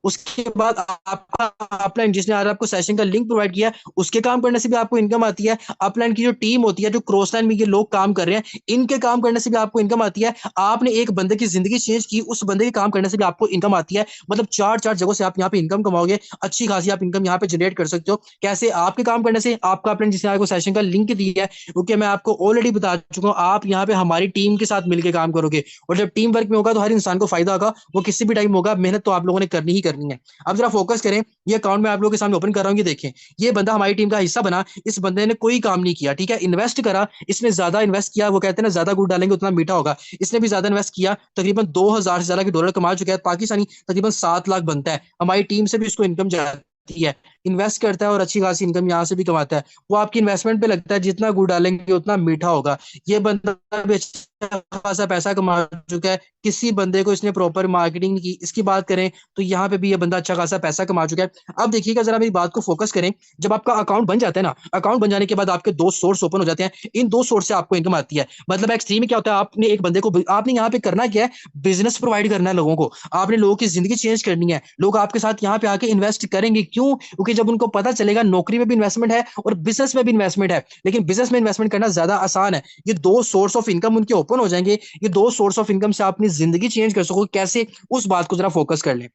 उसके बाद आपका अपलाइन, जिसने आज आपको सेशन का लिंक प्रोवाइड किया, उसके काम करने से भी आपको इनकम आती है। अपलाइन की जो टीम होती है, जो क्रॉस लाइन में ये लोग काम कर रहे हैं, इनके काम करने से भी आपको इनकम आती है। आपने एक बंदे की जिंदगी चेंज की, उस बंदे के काम करने से भी आपको इनकम आती है। मतलब 4 4 जगहों से आप यहाँ पे इनकम कमाओगे, अच्छी खासी आप इनकम यहाँ पे जनरेट कर सकते हो। कैसे? आपके काम करने से। आपका अपलाइन जिसने आपको सेशन का लिंक दिया है, क्योंकि मैं आपको ऑलरेडी बता चुका हूँ, आप यहाँ पे हमारी टीम के साथ मिलकर काम करोगे, और जब टीम वर्क में होगा तो हर इंसान को फायदा होगा, वो किसी भी टाइम होगा, मेहनत तो आप लोगों ने करनी ही करनी है। अब जरा फोकस करें। ये अकाउंट मैं आप लोगों के सामने ओपन कर रहा हूँ, ये देखें, ये बंदा हमारी टीम का हिस्सा बना। इस बंदे ने कोई काम नहीं किया, ठीक है, इन्वेस्ट करा, इसने ज्यादा इन्वेस्ट किया, वो कहते हैं ना ज्यादा गुड़ डालेंगे उतना मीठा होगा, इसने भी ज्यादा इन्वेस्ट किया, तकरीबन 2,000 से ज्यादा के डॉलर कमा चुका है, पाकिस्तानी तकरीबन 7 लाख बनता है। हमारी टीम से भी इसको इनकम जाती है, इन्वेस्ट करता है और अच्छी खासी इनकम यहाँ से भी कमाता है। वो आपकी इन्वेस्टमेंट पे लगता है, जितना गुड़ डालेंगे उतना मीठा होगा। ये बंदा भी अच्छा खासा पैसा कमा चुका है, किसी बंदे को इसने प्रॉपर मार्केटिंग नहीं की। इसकी बात करें तो यहाँ पे भी ये बंदा अच्छा खासा पैसा कमा चुका है। अब देखिएगा, जरा मेरी बात को फोकस करें। जब आपका अकाउंट बन जाता है ना, अकाउंट बन जाने के बाद आपके 2 सोर्स ओपन हो जाते हैं, इन 2 सोर्स से आपको इनकम आती है। मतलब एक्सट्रीम में क्या होता है, आपने एक बंदे को, आपने यहाँ पे करना क्या है, बिजनेस प्रोवाइड करना है लोगों को। आपने लोगों की जिंदगी चेंज करनी है, लोग आपके साथ यहाँ पे आके इन्वेस्ट करेंगे। क्यों? क्योंकि जब उनको पता चलेगा नौकरी में भी इन्वेस्टमेंट है और बिजनेस में भी इन्वेस्टमेंट है, लेकिन बिजनेस में इन्वेस्टमेंट करना ज्यादा आसान है। ये 2 सोर्स ऑफ इनकम उनके ओपन हो जाएंगे। ये 2 सोर्स ऑफ इनकम से आप अपनी जिंदगी चेंज कर सकोगे। कैसे? उस बात को जरा फोकस कर लें।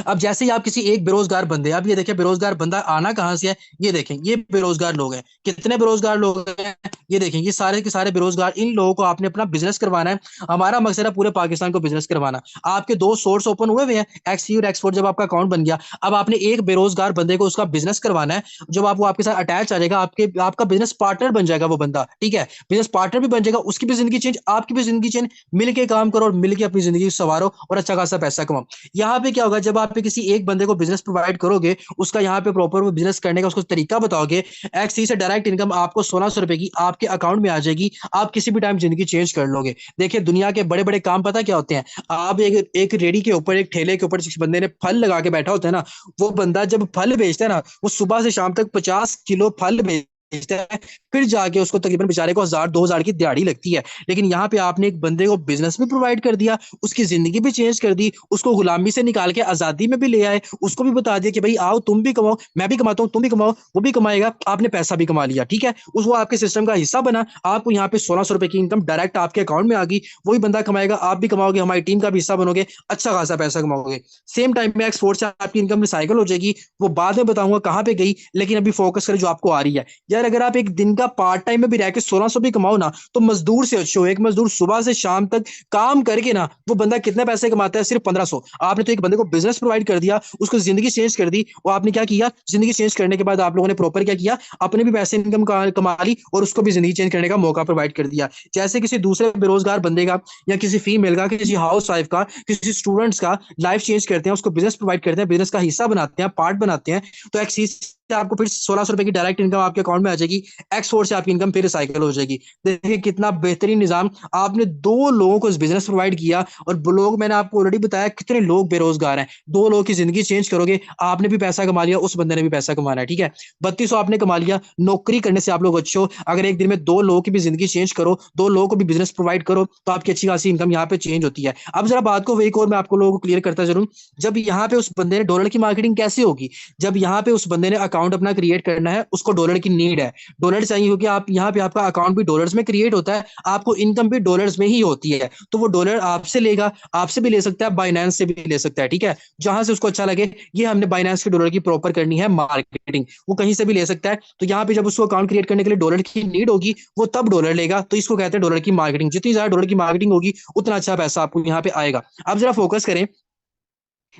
अब जैसे ही आप किसी एक बेरोजगार बंदे, आप ये देखें बेरोजगार बंदा आना कहां से है, ये देखें, ये बेरोजगार लोग हैं। कितने बेरोजगार लोग हैं, ये देखें, ये सारे के सारे बेरोजगार। इन लोगों को आपने अपना बिजनेस करवाना है। हमारा मकसद है पूरे पाकिस्तान को बिजनेस करवाना। आपके 2 सोर्स ओपन हुए हुए हैं, एक्स और एक्सपोर्ट। जब आपका अकाउंट बन गया, अब आपने एक बेरोजगार बंदे को उसका बिजनेस करवाना है। जब आप वो आपके साथ अटैच आ जाएगा, आपके आपका बिजनेस पार्टनर बन जाएगा वो बंदा, ठीक है, बिजनेस पार्टनर भी बन जाएगा, उसकी भी जिंदगी चेंज, आपकी भी जिंदगी चेंज। मिलके काम करो और मिलके अपनी जिंदगी संवारो और अच्छा खासा पैसा कमाओ। यहाँ पे क्या होगा, जब आप किसी एक बंदे को बिजनेस प्रोवाइड करोगे, उसका यहाँ पे प्रॉपर वो बिजनेस करने का उसको तरीका बताओगे, एक्सी से डायरेक्ट इनकम आपको 1,600 रुपए की आपके अकाउंट में आ जाएगी। आप किसी भी टाइम जिंदगी चेंज कर लोगे। देखिए, दुनिया के बड़े बड़े काम पता क्या होते हैं? आप एक एक रेडी के ऊपर, एक ठेले के ऊपर जिस बंदे ने फल लगा के बैठा होता है ना, वो बंदा जब फल बेचता है ना, वो सुबह से शाम तक 50 किलो फल बेचता है, फिर जाके उसको तकरीबन बेचारे को 1,000 2,000 की दिहाड़ी लगती है। लेकिन यहाँ पे आपने एक बंदे को बिजनेस भी प्रोवाइड कर दिया, उसकी जिंदगी भी चेंज कर दी, उसको गुलामी से निकाल के आजादी में भी ले आए, उसको भी बता दिया कि भाई आओ तुम भी कमाओ, मैं भी कमाता हूँ, तुम भी कमाओ, वो भी कमाएगा, आपने पैसा भी कमा लिया, ठीक है। उस वो आपके सिस्टम का हिस्सा बना, आपको यहाँ पे 1,600 रुपए की इनकम डायरेक्ट आपके अकाउंट में आ गई। वही बंदा कमाएगा, आप भी कमाओगे, हमारी टीम का भी हिस्सा बनोगे, अच्छा खासा पैसा कमाओगे। सेम टाइम में एक्सपोर्ट से आपकी इनकम रिसाइकल हो जाएगी, वो बाद में बताऊंगा कहाँ पे गई, लेकिन अभी फोकस करें जो आपको आ रही है। यार, अगर आप एक दिन का पार्ट टाइम में भी रह के 1,600 भी कमाओ ना, तो मजदूर से अच्छे हो। एक मजदूर सुबह से शाम तक काम करके ना, वो बंदा कितने पैसे कमाता है? सिर्फ 1,500। आपने तो एक बंदे को बिजनेस प्रोवाइड कर दिया, उसको जिंदगी चेंज कर दी। और आपने क्या किया? जिंदगी चेंज करने के बाद आप लोगों ने प्रॉपर क्या किया? अपने भी पैसे इनकम कमा ली और उसको भी जिंदगी चेंज करने का मौका प्रोवाइड कर दिया। जैसे किसी दूसरे बेरोजगार बंदे का, या किसी फीमेल का, किसी हाउस वाइफ का, किसी स्टूडेंट्स का लाइफ चेंज करते हैं, उसको बिजनेस प्रोवाइड करते हैं, बिजनेस का हिस्सा बनाते हैं, पार्ट बनाते हैं, तो एक चीज से आपको फिर 1,600 रुपए की डायरेक्ट इनकम आपके अकाउंट में आ जाएगी। एक्सपोर्ट से आपकी इनकम फिर साइकिल हो जाएगी। देखिए कितना बेहतरीन निजाम। आपने 2 लोगों को बिजनेस प्रोवाइड किया, और लोग, मैंने आपको ऑलरेडी बताया कितने लोग बेरोजगार हैं। 2 लोगों की जिंदगी चेंज करोगे, आपने भी पैसा कमा लिया, उस बंदे ने भी पैसा कमाना है, ठीक है। 3,200 आपने कमा लिया। नौकरी करने से आप लोग अच्छे हो। अगर एक दिन में 2 लोगों की भी जिंदगी चेंज करो, 2 लोगों को भी बिजनेस प्रोवाइड करो, तो आपकी अच्छी खासी इनकम यहाँ पे चेंज होती है। अब जरा बात को एक और मैं आपको लोगों को क्लियर करता जरूर। जब यहाँ पे उस बंदे ने, डॉलर की मार्केटिंग कैसे होगी? जब यहाँ पे उस बंदे ने अकाउंट अपना क्रिएट करना है, उसको डॉलर की नीड है, डॉलर चाहिए, क्योंकि आप यहाँ पे आपका अकाउंट भी डॉलर्स में क्रिएट होता है, आपको इनकम भी डॉलर्स में ही होती है। तो वो डॉलर आपसे लेगा, आपसे भी ले सकता है, बाइनेंस से भी ले सकता है, ठीक है, जहां से उसको अच्छा लगे। ये हमने बाइनेंस के डॉलर की प्रॉपर करनी है मार्केटिंग, वो कहीं से भी ले सकता है। तो यहाँ पे जब उसको अकाउंट क्रिएट करने के लिए डॉलर की नीड होगी, वो तब डॉलर लेगा। तो इसको कहते हैं डॉलर की मार्केटिंग। जितनी ज्यादा डॉलर की मार्केटिंग होगी, उतना अच्छा पैसा आपको यहाँ पे आएगा। अब जरा फोकस करें।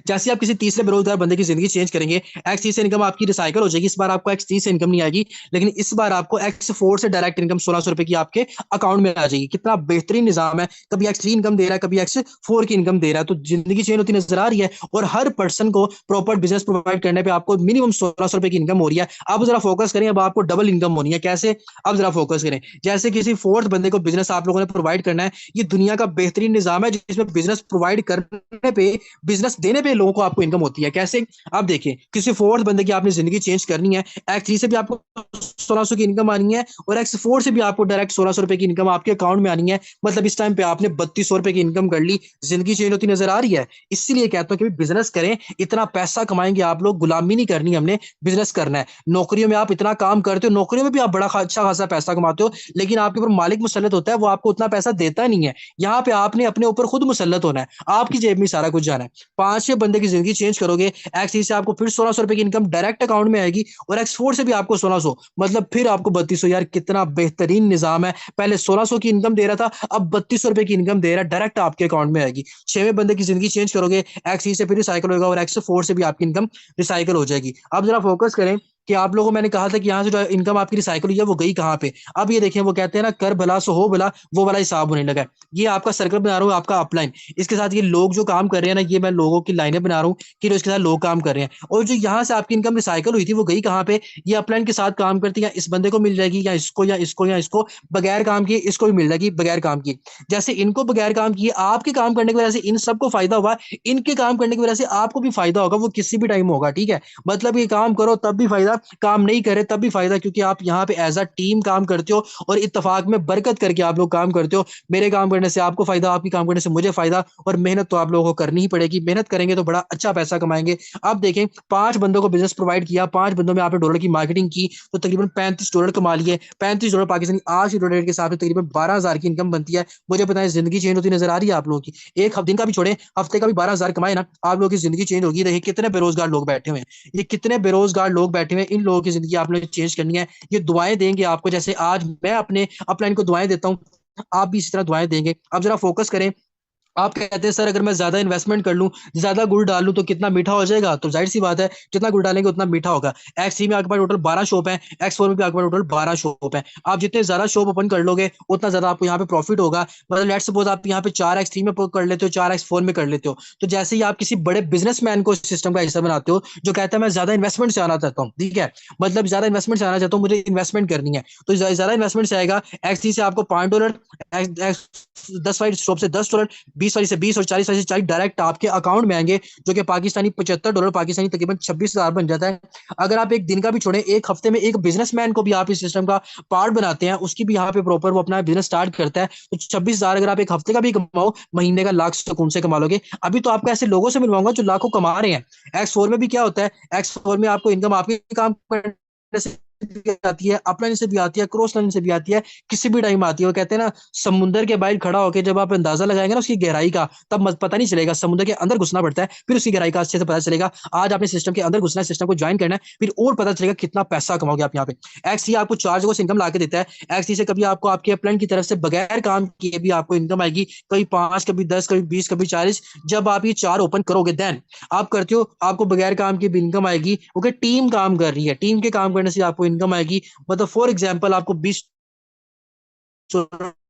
जैसे आप किसी तीसरे बेरोजगार बंदे की जिंदगी चेंज करेंगे, एक्स थ्री से इनकम आपकी रिसाइकल हो जाएगी। इस बार आपको एक्स थ्री से इनकम नहीं आएगी, लेकिन इस बार आपको एक्स फोर से डायरेक्ट इनकम 1600 रुपए की आपके अकाउंट में आ जाएगी। कितना बेहतरीन निजाम है, कभी एक्स थ्री इनकम दे रहा है, कभी एक्स फोर की इनकम दे रहा है, तो जिंदगी चेंज होती नजर आ रही है। और हर पर्सन को प्रॉपर बिजनेस प्रोवाइड करने पर आपको मिनिमम 1600 रुपए की इनकम हो रही है। अब जरा फोकस करें, अब आपको डबल इनकम होनी है। कैसे? अब जरा फोकस करें। जैसे किसी फोर्थ बंदे को बिजनेस आप लोगों ने प्रोवाइड करना है, ये दुनिया का बेहतरीन निजाम है जिसमें बिजनेस प्रोवाइड करने पे, बिजनेस देने पे लोगों को आपको इनकम होती है। कैसे? आप देखिए, किसी फोर्थ बंदे की आपने जिंदगी चेंज करनी है, एक्स थ्री से भी आपको 1600 की इनकम आनी है और एक्स फोर से भी आपको डायरेक्ट 1600 रुपए की इनकम आपके अकाउंट में आनी है। मतलब इस टाइम पे आपने 3200 रुपए की इनकम कर ली, जिंदगी चेंज होती नजर आ रही है। इसीलिए कहता हूँ कि बिजनेस करें, इतना पैसा कमाएंगे आप लोग। गुलामी नहीं करनी हमने, बिजनेस करना है। नौकरियों में आप इतना काम करते हो, नौकरियों में भी आप बड़ा अच्छा खासा पैसा कमाते हो, लेकिन आपके ऊपर मालिक मुसल्लत होता है, वो आपको उतना पैसा देता नहीं है। यहाँ पे आपने अपने ऊपर खुद मुसल्लत होना है, आपकी जेब में सारा कुछ जाना है। 5-6 बंदे की जिंदगी चेंज करोगे, एक्स थ्री से आपको फिर 1600 रुपए की इनकम डायरेक्ट अकाउंट में आएगी और एक्स फोर से भी आपको 1600, मतलब फिर आपको 3200। यार कितना बेहतरीन निजाम है। पहले 1600 की इनकम दे रहा था, अब 3200 रुपए की इनकम दे रहा है, डायरेक्ट आपके अकाउंट में आएगी। 6वें बंदे की जिंदगी चेंज करोगे, एक्स थ्री से फिर रिसाइकल होगा और एक्स फोर से भी आपकी इनकम रिसाइकल हो जाएगी। अब जरा फोकस करें कि आप लोगों को मैंने कहा था कि यहाँ से जो इनकम आपकी रिसाइकल हुई है वो गई कहाँ पे। अब ये देखें, वो कहते हैं ना, कर भला सो हो भला, वो वाला हिसाब होने लगा है। ये आपका सर्कल बना रहा हूँ, आपका अपलाइन। इसके साथ ये लोग जो काम कर रहे हैं ना, ये मैं लोगों की लाइनें बना रहा हूँ कि जो इसके साथ लोग काम कर रहे हैं। और जो यहाँ से आपकी इनकम रिसाइकल हुई थी वो गई कहाँ पे? ये अपलाइन के साथ काम करती है, इस बंदे को मिल जाएगी, या इसको या इसको या इसको, बगैर काम किए इसको भी मिल जाएगी बगैर काम किए। जैसे इनको बगैर काम किए आपके काम करने की वजह से इन सबको फायदा हुआ, इनके काम करने की वजह से आपको भी फायदा होगा, वो किसी भी टाइम होगा। ठीक है, मतलब ये काम करो तब भी फायदा, काम नहीं करे तब भी फायदा, क्योंकि आप यहाँ पे एज अ टीम काम करते हो और इत्तेफाक में बरकत करके आप लोग काम करते हो। मेरे काम करने से आपको फायदा, आपकी काम करने से मुझे फायदा, और मेहनत तो आप लोगों को करनी ही पड़ेगी। मेहनत करेंगे तो बड़ा अच्छा पैसा कमाएंगे। आप देखें, 5 बंदों को बिजनेस प्रोवाइड किया, 5 बंदों में आपने डॉलर की मार्केटिंग की तो तकरीबन $35 कमा लिए। $35 पाकिस्तानी आज की डॉलर के हिसाब से तकरीबन 12,000 की इनकम बनती है। मुझे बताएं, जिंदगी चेंज होती नजर आ रही है आप लोगों की? एक दिन का भी छोड़े, हफ्ते का भी 12,000 कमाए ना, आप लोगों की जिंदगी चेंज होगी। देखिए कितने बेरोजगार लोग बैठे हुए हैं, ये कितने बेरोजगार लोग बैठे हुए हैं, इन लोगों की जिंदगी आपने चेंज करनी है। ये दुआएं देंगे आपको, जैसे आज मैं अपने अपलाइन को दुआएं देता हूँ, आप भी इसी तरह दुआएं देंगे। अब जरा फोकस करें। आप कहते हैं सर अगर मैं ज्यादा इन्वेस्टमेंट कर लूं, ज्यादा गुड़ डाल लूं तो कितना मीठा हो जाएगा? तो जाहिर सी बात है, जितना गुड़ डालेंगे उतना मीठा होगा। एक्स थ्री में आपके पास टोटल 12 शॉप है, एक्स फोर में भी आपके पास टोटल 12 शॉप है। आप जितने ज्यादा शॉप ओपन कर लोगे उतना ज्यादा आपको यहाँ पे प्रॉफिट होगा। मतलब लेट सपोज आप यहाँ पे 4x3 में कर लेते हो, 4x4 में कर लेते हो, तो जैसे ही आप किसी बड़े बिजनेसमैन को सिस्टम का हिस्सा बनाते हो जो कहता है मैं ज्यादा इन्वेस्टमेंट से आना चाहता हूँ, ठीक है, मतलब ज्यादा इन्वेस्टमेंट से आना चाहता हूँ, मुझे इन्वेस्टमेंट करनी है, तो ज्यादा इन्वेस्टमेंट से आएगा। एक्स थ्री से आपको $5, 10 वाली शॉप से $10, 20 वाली से 20 और 40 वाली से 40 डायरेक्ट आपके अकाउंट में आएंगे, जो कि पाकिस्तानी $75, पाकिस्तानी तकरीबन 26,000 बन जाता है। अगर आप एक दिन का भी छोड़े, एक हफ्ते में एक बिजनेसमैन को भी आप इस सिस्टम का पार्ट बनाते हैं, उसकी भी यहाँ पे प्रॉपर वो अपना बिजनेस स्टार्ट करता है, तो 26,000 अगर आप एक हफ्ते का भी कमाओ, महीने का लाख सुकून से कमा लोगे। अभी तो आपको ऐसे लोगों से मिलवाऊंगा जो लाखों कमा रहे हैं। एक्स फोर में भी क्या होता है, एक्स फोर में आपको इनकम आपके काम करने से भी आती है, अपलाइन से भी आती है, क्रॉस लाइन से भी आती है, किसी भी टाइम आती है। वो कहते हैं ना, समुंदर के बाहर खड़ा होकर जब आप अंदाजा लगाएंगे ना उसकी गहराई का, तब पता नहीं चलेगा। समुद्र के अंदर घुसना पड़ता है, फिर उसकी गहराई का अच्छे से पता चलेगा। आज आपने सिस्टम के अंदर घुसना है, सिस्टम को ज्वाइन करना है, फिर और पता चलेगा कितना पैसा कमाओगे आप यहाँ पे। एक्स आपको 4 जगह से इनकम ला के देता है। एक्स से कभी आपको आपके अपलाइन की तरफ से बगैर काम किए भी आपको इनकम आएगी, कभी 5, कभी 10, कभी 20, कभी 40। जब आप ये 4 ओपन करोगे देन आप करते हो, आपको बगैर काम की भी इनकम आएगी, क्योंकि टीम काम कर रही है, टीम के काम करने से आपको इनकम आएगी। मतलब फॉर एग्जाम्पल आपको 20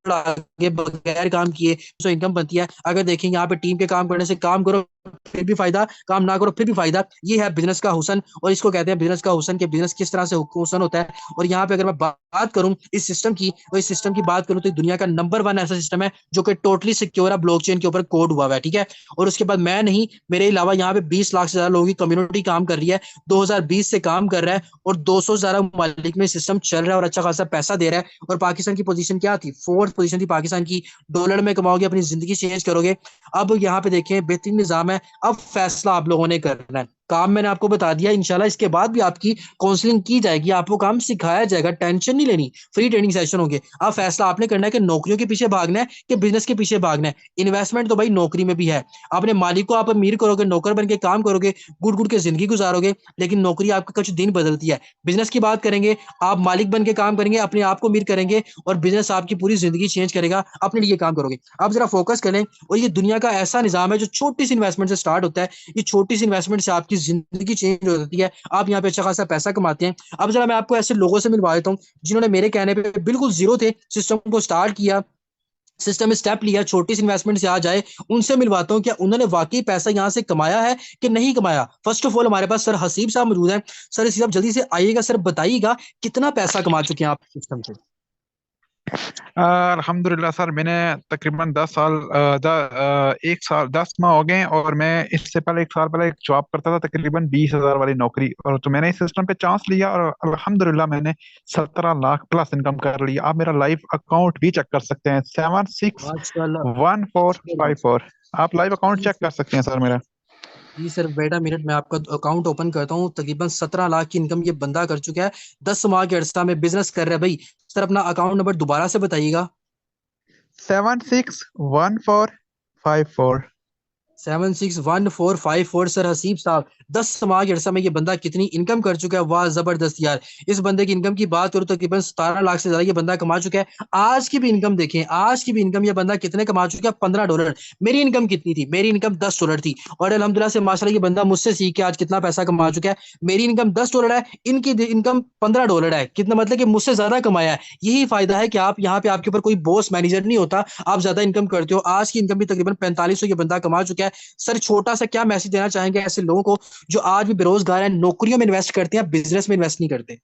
आगे बगैर काम किए जो इनकम बनती है। अगर देखें यहाँ पे टीम के काम करने से, काम करो फिर भी फायदा, काम ना करो फिर भी फायदा। ये है बिजनेस का हुसन, और इसको कहते हैं बिजनेस का हुसन, कि बिजनेस किस तरह से हुसन होता है। और यहाँ पे अगर मैं बात करूं इस सिस्टम की, और इस सिस्टम की बात करूं तो दुनिया का नंबर 1 ऐसा सिस्टम है जो कि टोटली सिक्योर है, ब्लॉकचेन के ऊपर कोड हुआ है, ठीक है। और उसके बाद मैं नहीं, मेरे अलावा यहाँ पे 20 लाख से ज्यादा लोगों की कम्युनिटी काम कर रही है, 2020 से काम कर रहा है, और 200 से ज्यादा ममालिक में सिस्टम चल रहा है और अच्छा खासा पैसा दे रहा है। और पाकिस्तान की पोजीशन क्या थी? 4th पोजीशन थी पाकिस्तान की। डॉलर में कमाओगे, अपनी जिंदगी चेंज करोगे। अब यहाँ पे देखें, बेहतरीन निजाम है। अब फैसला आप लोगों ने करना है। काम मैंने आपको बता दिया, इंशाल्लाह इसके बाद भी आपकी काउंसलिंग की जाएगी, आपको काम सिखाया जाएगा, टेंशन नहीं लेनी, फ्री ट्रेनिंग सेशन होंगे। अब फैसला आपने करना है कि नौकरियों के पीछे भागना है कि बिजनेस के पीछे भागना है। इन्वेस्टमेंट तो भाई नौकरी में भी है। अपने मालिक को आप अमीर करोगे, नौकर बन के काम करोगे, गुड़ गुड़ के जिंदगी गुजारोगे, लेकिन नौकरी आपके कुछ दिन बदलती है। बिजनेस की बात करेंगे, आप मालिक बन के काम करेंगे, अपने आप को अमीर करेंगे, और बिजनेस आपकी पूरी जिंदगी चेंज करेगा, अपने लिए काम करोगे। आप जरा फोकस करें। और ये दुनिया का ऐसा निजाम है जो छोटी सी इन्वेस्टमेंट से स्टार्ट होता है। ये छोटी सी इन्वेस्टमेंट से आपकी जिंदगी चेंज हो जाती है, आप यहाँ पे अच्छा खासा पैसा कमाते हैं। अब जरा मैं आपको ऐसे लोगों से मिलवा देता हूँ जिन्होंने मेरे कहने पे बिल्कुल जीरो थे, सिस्टम को स्टार्ट किया, सिस्टम में स्टेप लिया, छोटी सी इन्वेस्टमेंट से आ जाए। उनसे मिलवाता हूँ क्या उन्होंने वाकई पैसा यहाँ से कमाया है कि नहीं कमाया। फर्स्ट ऑफ ऑल हमारे पास सर हसीब साहब मौजूद हैं। सर हसीब साहब जल्दी से आइएगा, सर बताइएगा कितना पैसा कमा चुके हैं आप सिस्टम से। अल्हम्दुलिल्लाह सर, मैंने तकरीबन 10 साल, 1 साल 10 माह हो गए, और मैं इससे पहले 1 साल पहले एक जॉब करता था, तकरीबन 20,000 वाली नौकरी। और तो मैंने इस सिस्टम पे चांस लिया और अल्हम्दुलिल्लाह मैंने 17 लाख प्लस इनकम कर ली। आप मेरा लाइव अकाउंट भी चेक कर सकते हैं, सेवन सिक्स माशाल्लाह। वन फोर फाइव फोर आप लाइव अकाउंट जी चेक कर सकते हैं सर मेरा। जी सर, बेटा मिनट में आपका अकाउंट ओपन करता हूँ। तकरीबन 17 लाख की इनकम ये बंदा कर चुका है, 10 माह के अरसा में बिजनेस कर रहा है भाई। सर अपना अकाउंट नंबर दोबारा से बताइएगा। 761454। 761454। सर हसीब साहब, 10 माह के अरसा में ये बंदा कितनी इनकम कर चुका है, वाह जबरदस्त यार। इस बंदे की इनकम की बात करूँ तो तकरीबन 17 लाख से ज्यादा ये बंदा कमा चुका है। आज की भी इनकम देखें, आज की भी इनकम ये बंदा कितने कमा चुका है, $15। मेरी इनकम कितनी थी, मेरी इनकम $10 थी, और अल्हम्दुलिल्लाह से माशाल्लाह ये बंदा मुझसे सीख के आज कितना पैसा कमा चुका है। मेरी इनकम $10 है, इनकी इनकम $15 है, कितना मतलब कि मुझसे ज्यादा कमाया है। यही फायदा है कि आप यहाँ पे आपके ऊपर कोई बॉस मैनेजर नहीं होता, आप ज्यादा इनकम करते हो। आज की इनकम भी तकरीबन 4500 ये बंदा कमा चुका है। सर छोटा सा क्या मैसेज देना चाहेंगे ऐसे लोगों को जो आज भी बेरोजगार हैं, नौकरियों में इन्वेस्ट करते हैं, बिजनेस में इन्वेस्ट नहीं करते।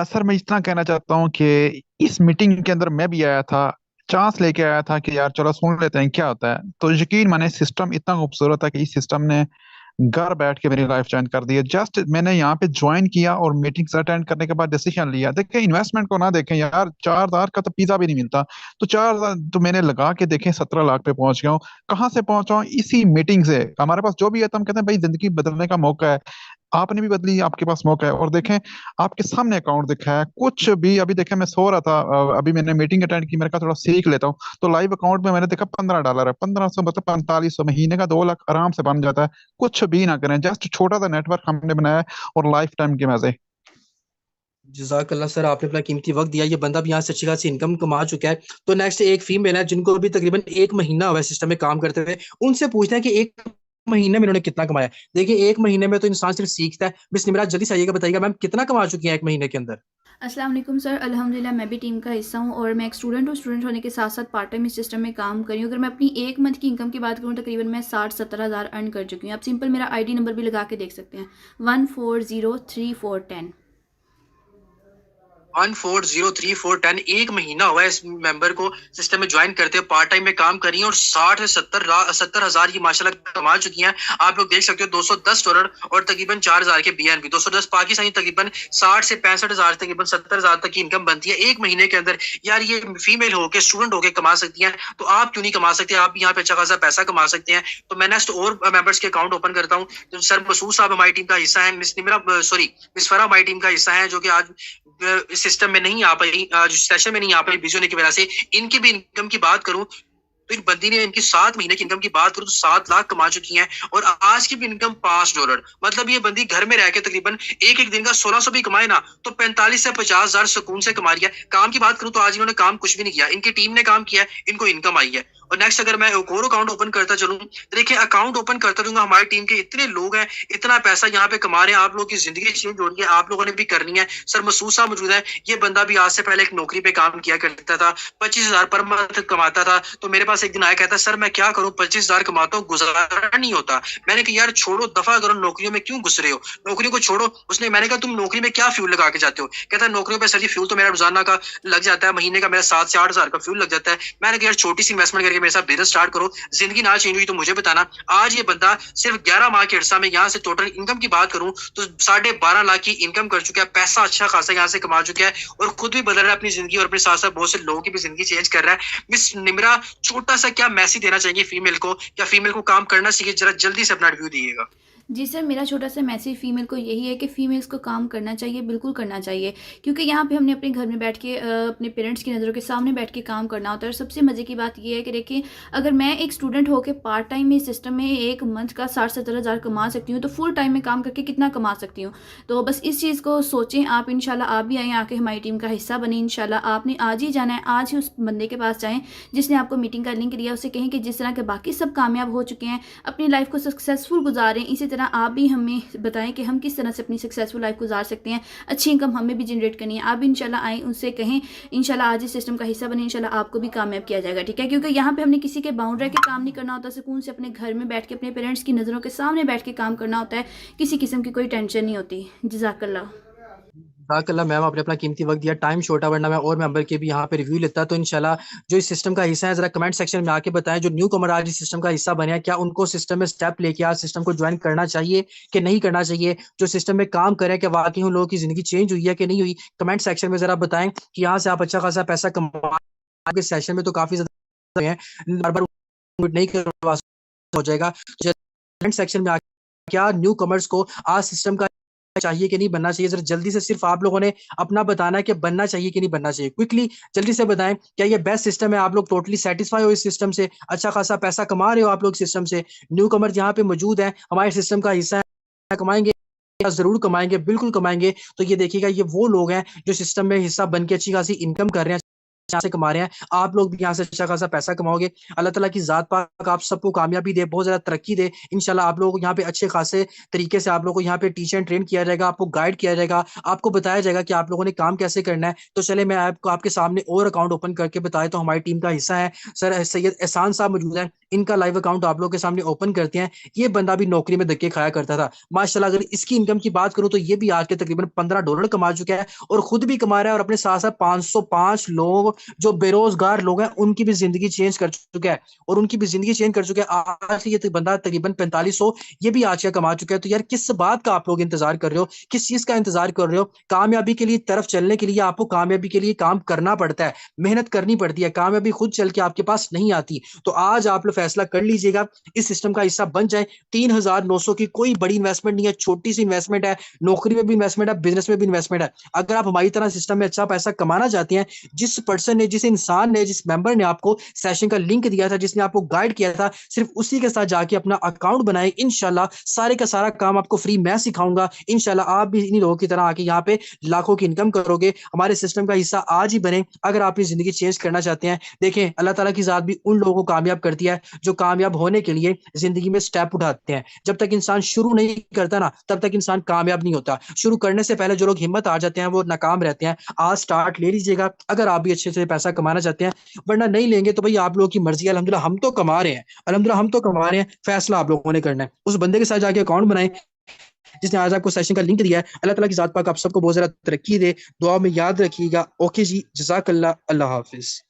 सर मैं इतना कहना चाहता हूँ कि इस मीटिंग के अंदर मैं भी आया था, चांस लेके आया था कि यार चलो सुन लेते हैं क्या होता है। तो यकीन माने सिस्टम इतना खूबसूरत है कि इस सिस्टम ने घर बैठ के मेरी लाइफ चेंज कर दी है। जस्ट मैंने यहाँ पे ज्वाइन किया और मीटिंग्स अटेंड करने के बाद डिसीजन लिया। देखिए इन्वेस्टमेंट को ना देखें यार, 4,000 का तो पिज्जा भी नहीं मिलता। तो 4,000 तो मैंने लगा के देखें, 17 लाख पे पहुंच गया हूँ। कहाँ से पहुंचा हूँ? इसी मीटिंग से। हमारे पास जो भी है तो हम कहते हैं भाई जिंदगी बदलने का मौका है, आपने भी बदली, आपके पास मौका है। और देखें आपके सामने अकाउंट दिखा है, कुछ भी अभी देखें मैं सो रहा था, अभी मैंने मीटिंग अटेंड की, मैंने कहा थोड़ा सीख लेता हूँ। तो लाइव अकाउंट में मैंने देखा $15 है, 1500 मतलब 4500, महीने का 2 लाख आराम से बन जाता है। कुछ भी ना करें, जस्ट छोटा सा नेटवर्क हमने बनाया है और लाइफ टाइम के मजे। जजाकल्ला सर, आपने अपना कीमती वक्त दिया। ये बंदा भी यहाँ से अच्छी खासी इनकम कमा चुका है। तो नेक्स्ट एक फीमेल है जिनको अभी तकरीबन 1 महीना हुआ है सिस्टम में काम करते हुए, उनसे पूछते हैं कि 1 महीने में इन्होंने कितना कमाया। देखिए 1 महीने में तो इंसान सिर्फ सीखता है। मिस निमराज जल्दी से आइएगा, बताइएगा मैम कितना कमा चुकी हैं 1 महीने के अंदर। अस्सलाम वालेकुम सर, अल्हम्दुलिल्लाह मैं भी टीम का हिस्सा हूँ और मैं एक स्टूडेंट हूँ। स्टूडेंट होने के साथ साथ पार्ट टाइम इस सिस्टम में काम कर रही हूँ। अगर मैं अपनी एक मंथ की इनकम की बात करूँ तकरीबन मैं 60-70 हज़ार अर्न कर चुकी हूँ। आप सिंपल मेरा आईडी नंबर भी लगा के देख सकते हैं, 1403 410। 1403 410। 1 महीना हुआ है इस मेंबर को सिस्टम में ज्वाइन करते हुए, पार्ट टाइम में काम कर रही हैं और 60 से 70 हजार ये माशाल्लाह कमा चुकी हैं। आप लोग देख सकते हो, $210 और तकरीबन 4,000 के BNB, 210 पाकिस्तानी, तकरीबन 60 से 65 हजार, तकरीबन 70 हजार तक की इनकम बनती है 1 महीने के अंदर। यार ये फीमेल होके, स्टूडेंट होके कमा सकती हैं, तो आप क्यों नहीं कमा सकते? आप यहाँ पे अच्छा खासा पैसा कमा सकते हैं। तो मैं नेक्स्ट और मेंबर्स के अकाउंट ओपन करता हूँ। तो सर मसूद साहब हमारी टीम का हिस्सा है, मिस निमरा सॉरी मिस फरा हमारी टीम का हिस्सा है, जो कि आज इस सिस्टम में नहीं आ पाई, जो सेशन में नहीं आ पाई बिजी होने की वजह से। इनकी भी इनकम की बात करूं तो इन बंदी ने इनकी 7 महीने की इनकम की बात करूं तो 7 लाख कमा चुकी हैं, और आज की भी इनकम $5। मतलब ये बंदी घर में रह के तकरीबन एक एक दिन का 1600 भी कमाए ना तो 45 से 50 हजार सुकून से कमा रही है। काम की बात करूं तो आज इन्होंने काम कुछ भी नहीं किया, इनकी टीम ने काम किया है, इनको इनकम आई है। और नेक्स्ट अगर मैं एक और अकाउंट ओपन करता चलूं, देखिए अकाउंट ओपन करता रहूंगा, हमारी टीम के इतने लोग हैं, इतना पैसा यहाँ पे कमा रहे हैं। आप लोग की जिंदगी चेंज हो रही है, आप लोगों ने भी करनी है। सर मसूद साहब मौजूद है। ये बंदा भी आज से पहले एक नौकरी पे काम किया करता था, 25,000 पर मंथ कमाता था। तो मेरे पास एक दिन आया, कहता सर मैं क्या करूं, 25,000 कमाता हूँ, गुजारा नहीं होता। मैंने कहा यार छोड़ो, दफा करो, नौकरियों में क्यों घुस रहे हो, नौकरियों को छोड़ो। उसने, मैंने कहा तुम नौकरी में क्या फ्यूल लगा के जाते हो? कहता नौकरियों पे सर जी फ्यूल तो मेरा रोजाना का लग जाता है, महीने का मेरा 7 से 8 हजार का फ्यूल लग जाता है। मैंने कहा यार छोटी सी इन्वेस्टमेंट करके मेरे साथ बिजनेस स्टार्ट करो। जिंदगी ना चेंज हुई तो मुझे बताना। आज ये बंदा सिर्फ 11 माह के अरसा में यहाँ से टोटल इनकम की बात करूं तो 12.5 लाख की इनकम कर चुका है, पैसा अच्छा खासा यहाँ से कमा चुका है और खुद भी बदल रहा है अपनी जिंदगी और अपने साथ साथ बहुत से लोगों की भी जिंदगी चेंज कर रहा है। मिस निमरा, छोटा सा क्या मैसेज देना चाहिए फीमेल को? क्या फीमेल को काम करना चाहिए? जरा जल्दी से अपना रिव्यू दीजिएगा। जी सर, मेरा छोटा सा मैसेज फ़ीमेल को यही है कि फ़ीमेल्स को काम करना चाहिए, बिल्कुल करना चाहिए, क्योंकि यहाँ पे हमने अपने घर में बैठ के अपने पेरेंट्स की नज़रों के सामने बैठ के काम करना होता है। और सबसे मज़े की बात ये है कि देखिए, अगर मैं एक स्टूडेंट होकर पार्ट टाइम में सिस्टम में एक मंथ का 60-70 हज़ार कमा सकती हूँ, तो फुल टाइम में काम करके कितना कमा सकती हूँ। तो बस इस चीज़ को सोचें आप। इंशाल्लाह आप भी आएँ, आके हमारी टीम का हिस्सा बने। इंशाल्लाह आपने आज ही जाना है, आज ही उस बंदे के पास जाएँ जिसने आपको मीटिंग का लिंक दिया, उससे कहें कि जिस तरह के बाकी सब कामयाब हो चुके हैं, अपनी लाइफ को सक्सेसफुल गुजारें, इसी तरह आप भी हमें बताएं कि हम किस तरह से अपनी सक्सेसफुल लाइफ गुजार सकते हैं। अच्छी इनकम हमें भी जनरेट करनी है। आप भी इंशाल्लाह आएँ, उनसे कहें, इंशाल्लाह आज इस सिस्टम का हिस्सा बने, इंशाल्लाह आपको भी कामयाब किया जाएगा, ठीक है? क्योंकि यहाँ पे हमने किसी के बाउंड रह के काम नहीं करना होता, सुकून से अपने घर में बैठ के अपने पेरेंट्स की नज़रों के सामने बैठ के काम करना होता है। किसी किस्म की कोई टेंशन नहीं होती। जज़ाकल्लाह। जज़ाकल्लाह मैम, आपने अपना कीमती वक्त दिया। टाइम छोटा वरना मैं और मेंबर के भी यहाँ पे रिव्यू लेता। तो इंशाल्लाह जो इस सिस्टम का हिस्सा है, जरा कमेंट सेक्शन में आके बताएं, जो न्यू कमर आज इस सिस्टम का हिस्सा बने हैं, क्या उनको सिस्टम में स्टेप लेके आज सिस्टम को ज्वाइन करना चाहिए कि नहीं करना चाहिए? जो सिस्टम में काम करें, क्या वाकई उन लोगों की जिंदगी चेंज हुई है कि नहीं हुई? कमेंट सेक्शन में जरा बताएं कि यहाँ से आप अच्छा खासा पैसा कमा। आगे सेशन में तो काफी ज्यादा हैं, बार बार नहीं करवा हो जाएगा। कमेंट सेक्शन में आके क्या न्यू कमर्स को आज सिस्टम का चाहिए कि नहीं बनना चाहिए, जरा जल्दी से सिर्फ आप लोगों ने अपना बताना है कि बनना चाहिए कि नहीं बनना चाहिए। क्विकली जल्दी से बताएं, क्या ये बेस्ट सिस्टम है? आप लोग टोटली सेटिस्फाई हो इस सिस्टम से? अच्छा खासा पैसा कमा रहे हो आप लोग सिस्टम से? न्यू कमर यहाँ पे मौजूद है, हमारे सिस्टम का हिस्सा है, कमाएंगे? जरूर कमाएंगे, बिल्कुल कमाएंगे। तो ये देखिएगा, ये वो लोग हैं जो सिस्टम में हिस्सा बन के अच्छी खासी इनकम कर रहे हैं, यहाँ से कमा रहे हैं। आप लोग भी यहाँ से अच्छा खासा पैसा कमाओगे। अल्लाह ताला की जात पाक आप सबको कामयाबी दे, बहुत ज्यादा तरक्की दे। इंशाल्लाह आप लोगों को यहाँ पे अच्छे खासे तरीके से आप लोगों को यहाँ पे टीच एंड ट्रेन किया जाएगा, आपको गाइड किया जाएगा, आपको बताया जाएगा कि आप लोगों ने काम कैसे करना है। तो चले मैं आपको आपके सामने और अकाउंट ओपन करके बताया। तो हमारी टीम का हिस्सा है सर सैयद एहसान साहब मौजूद है, इनका लाइव अकाउंट आप लोगों के सामने ओपन करते हैं। ये बंदा भी नौकरी में धक्के खाया करता था, माशाल्लाह अगर इसकी इनकम की बात करूं तो ये भी आज के तकरीबन $15 कमा चुका है और खुद भी कमा रहा है, और अपने साथ साथ 505 लोग जो बेरोजगार लोग हैं उनकी भी जिंदगी चेंज कर चुका है, और उनकी भी जिंदगी चेंज कर चुका है। आज ये बंदा तकरीबन 4500 ये भी आज का कमा चुका है। तो यार किस बात का आप लोग इंतजार कर रहे हो, किस चीज का इंतजार कर रहे हो? कामयाबी के लिए तरफ चलने के लिए आपको कामयाबी के लिए काम करना पड़ता है, मेहनत करनी पड़ती है। कामयाबी खुद चल के आपके पास नहीं आती। तो आज आप लोग फैसला कर लीजिएगा, इस सिस्टम का हिस्सा बन जाए। 3900 की कोई बड़ी इन्वेस्टमेंट नहीं है, छोटी सी इन्वेस्टमेंट है। नौकरी में भी इन्वेस्टमेंट है, बिजनेस में भी इन्वेस्टमेंट है। अगर आप हमारी तरह सिस्टम में अच्छा पैसा कमाना चाहते हैं, जिस पर्सन ने, जिस इंसान ने, जिस मेंबर ने आपको सेशन का लिंक दिया था, जिसने आपको गाइड किया था, सिर्फ उसी के साथ जाके अपना अकाउंट बनाए। इंशाल्लाह सारे का सारा काम आपको फ्री मैं सिखाऊंगा। इंशाल्लाह आप भी इन्हीं लोगों की तरह आके यहाँ पे लाखों की इनकम करोगे। हमारे सिस्टम का हिस्सा आज ही बने अगर आप अपनी जिंदगी चेंज करना चाहते हैं। देखें, अल्लाह ताला की जात भी उन लोगों को कामयाब करती है जो कामयाब होने के लिए जिंदगी में स्टेप उठाते हैं। जब तक इंसान शुरू नहीं करता ना, तब तक इंसान कामयाब नहीं होता। शुरू करने से पहले जो लोग हिम्मत आ जाते हैं वो नाकाम रहते हैं। आज स्टार्ट ले लीजिएगा अगर आप भी अच्छे से पैसा कमाना चाहते हैं, वरना नहीं लेंगे तो भाई आप लोगों की मर्जी है। अल्हम्दुलिल्लाह हम तो कमा रहे हैं, अल्हम्दुलिल्लाह हम तो कमा रहे हैं। फैसला आप लोगों ने करना है। उस बंदे के साथ जाके अकाउंट बनाएं जिसने आज आपको सेशन का लिंक दिया है। अल्लाह ताला की जात पाक आप सबको बहुत ज्यादा तरक्की दे। दुआ में याद रखिएगा। ओके जी, जज़ाकल्लाह, अल्लाह हाफिज।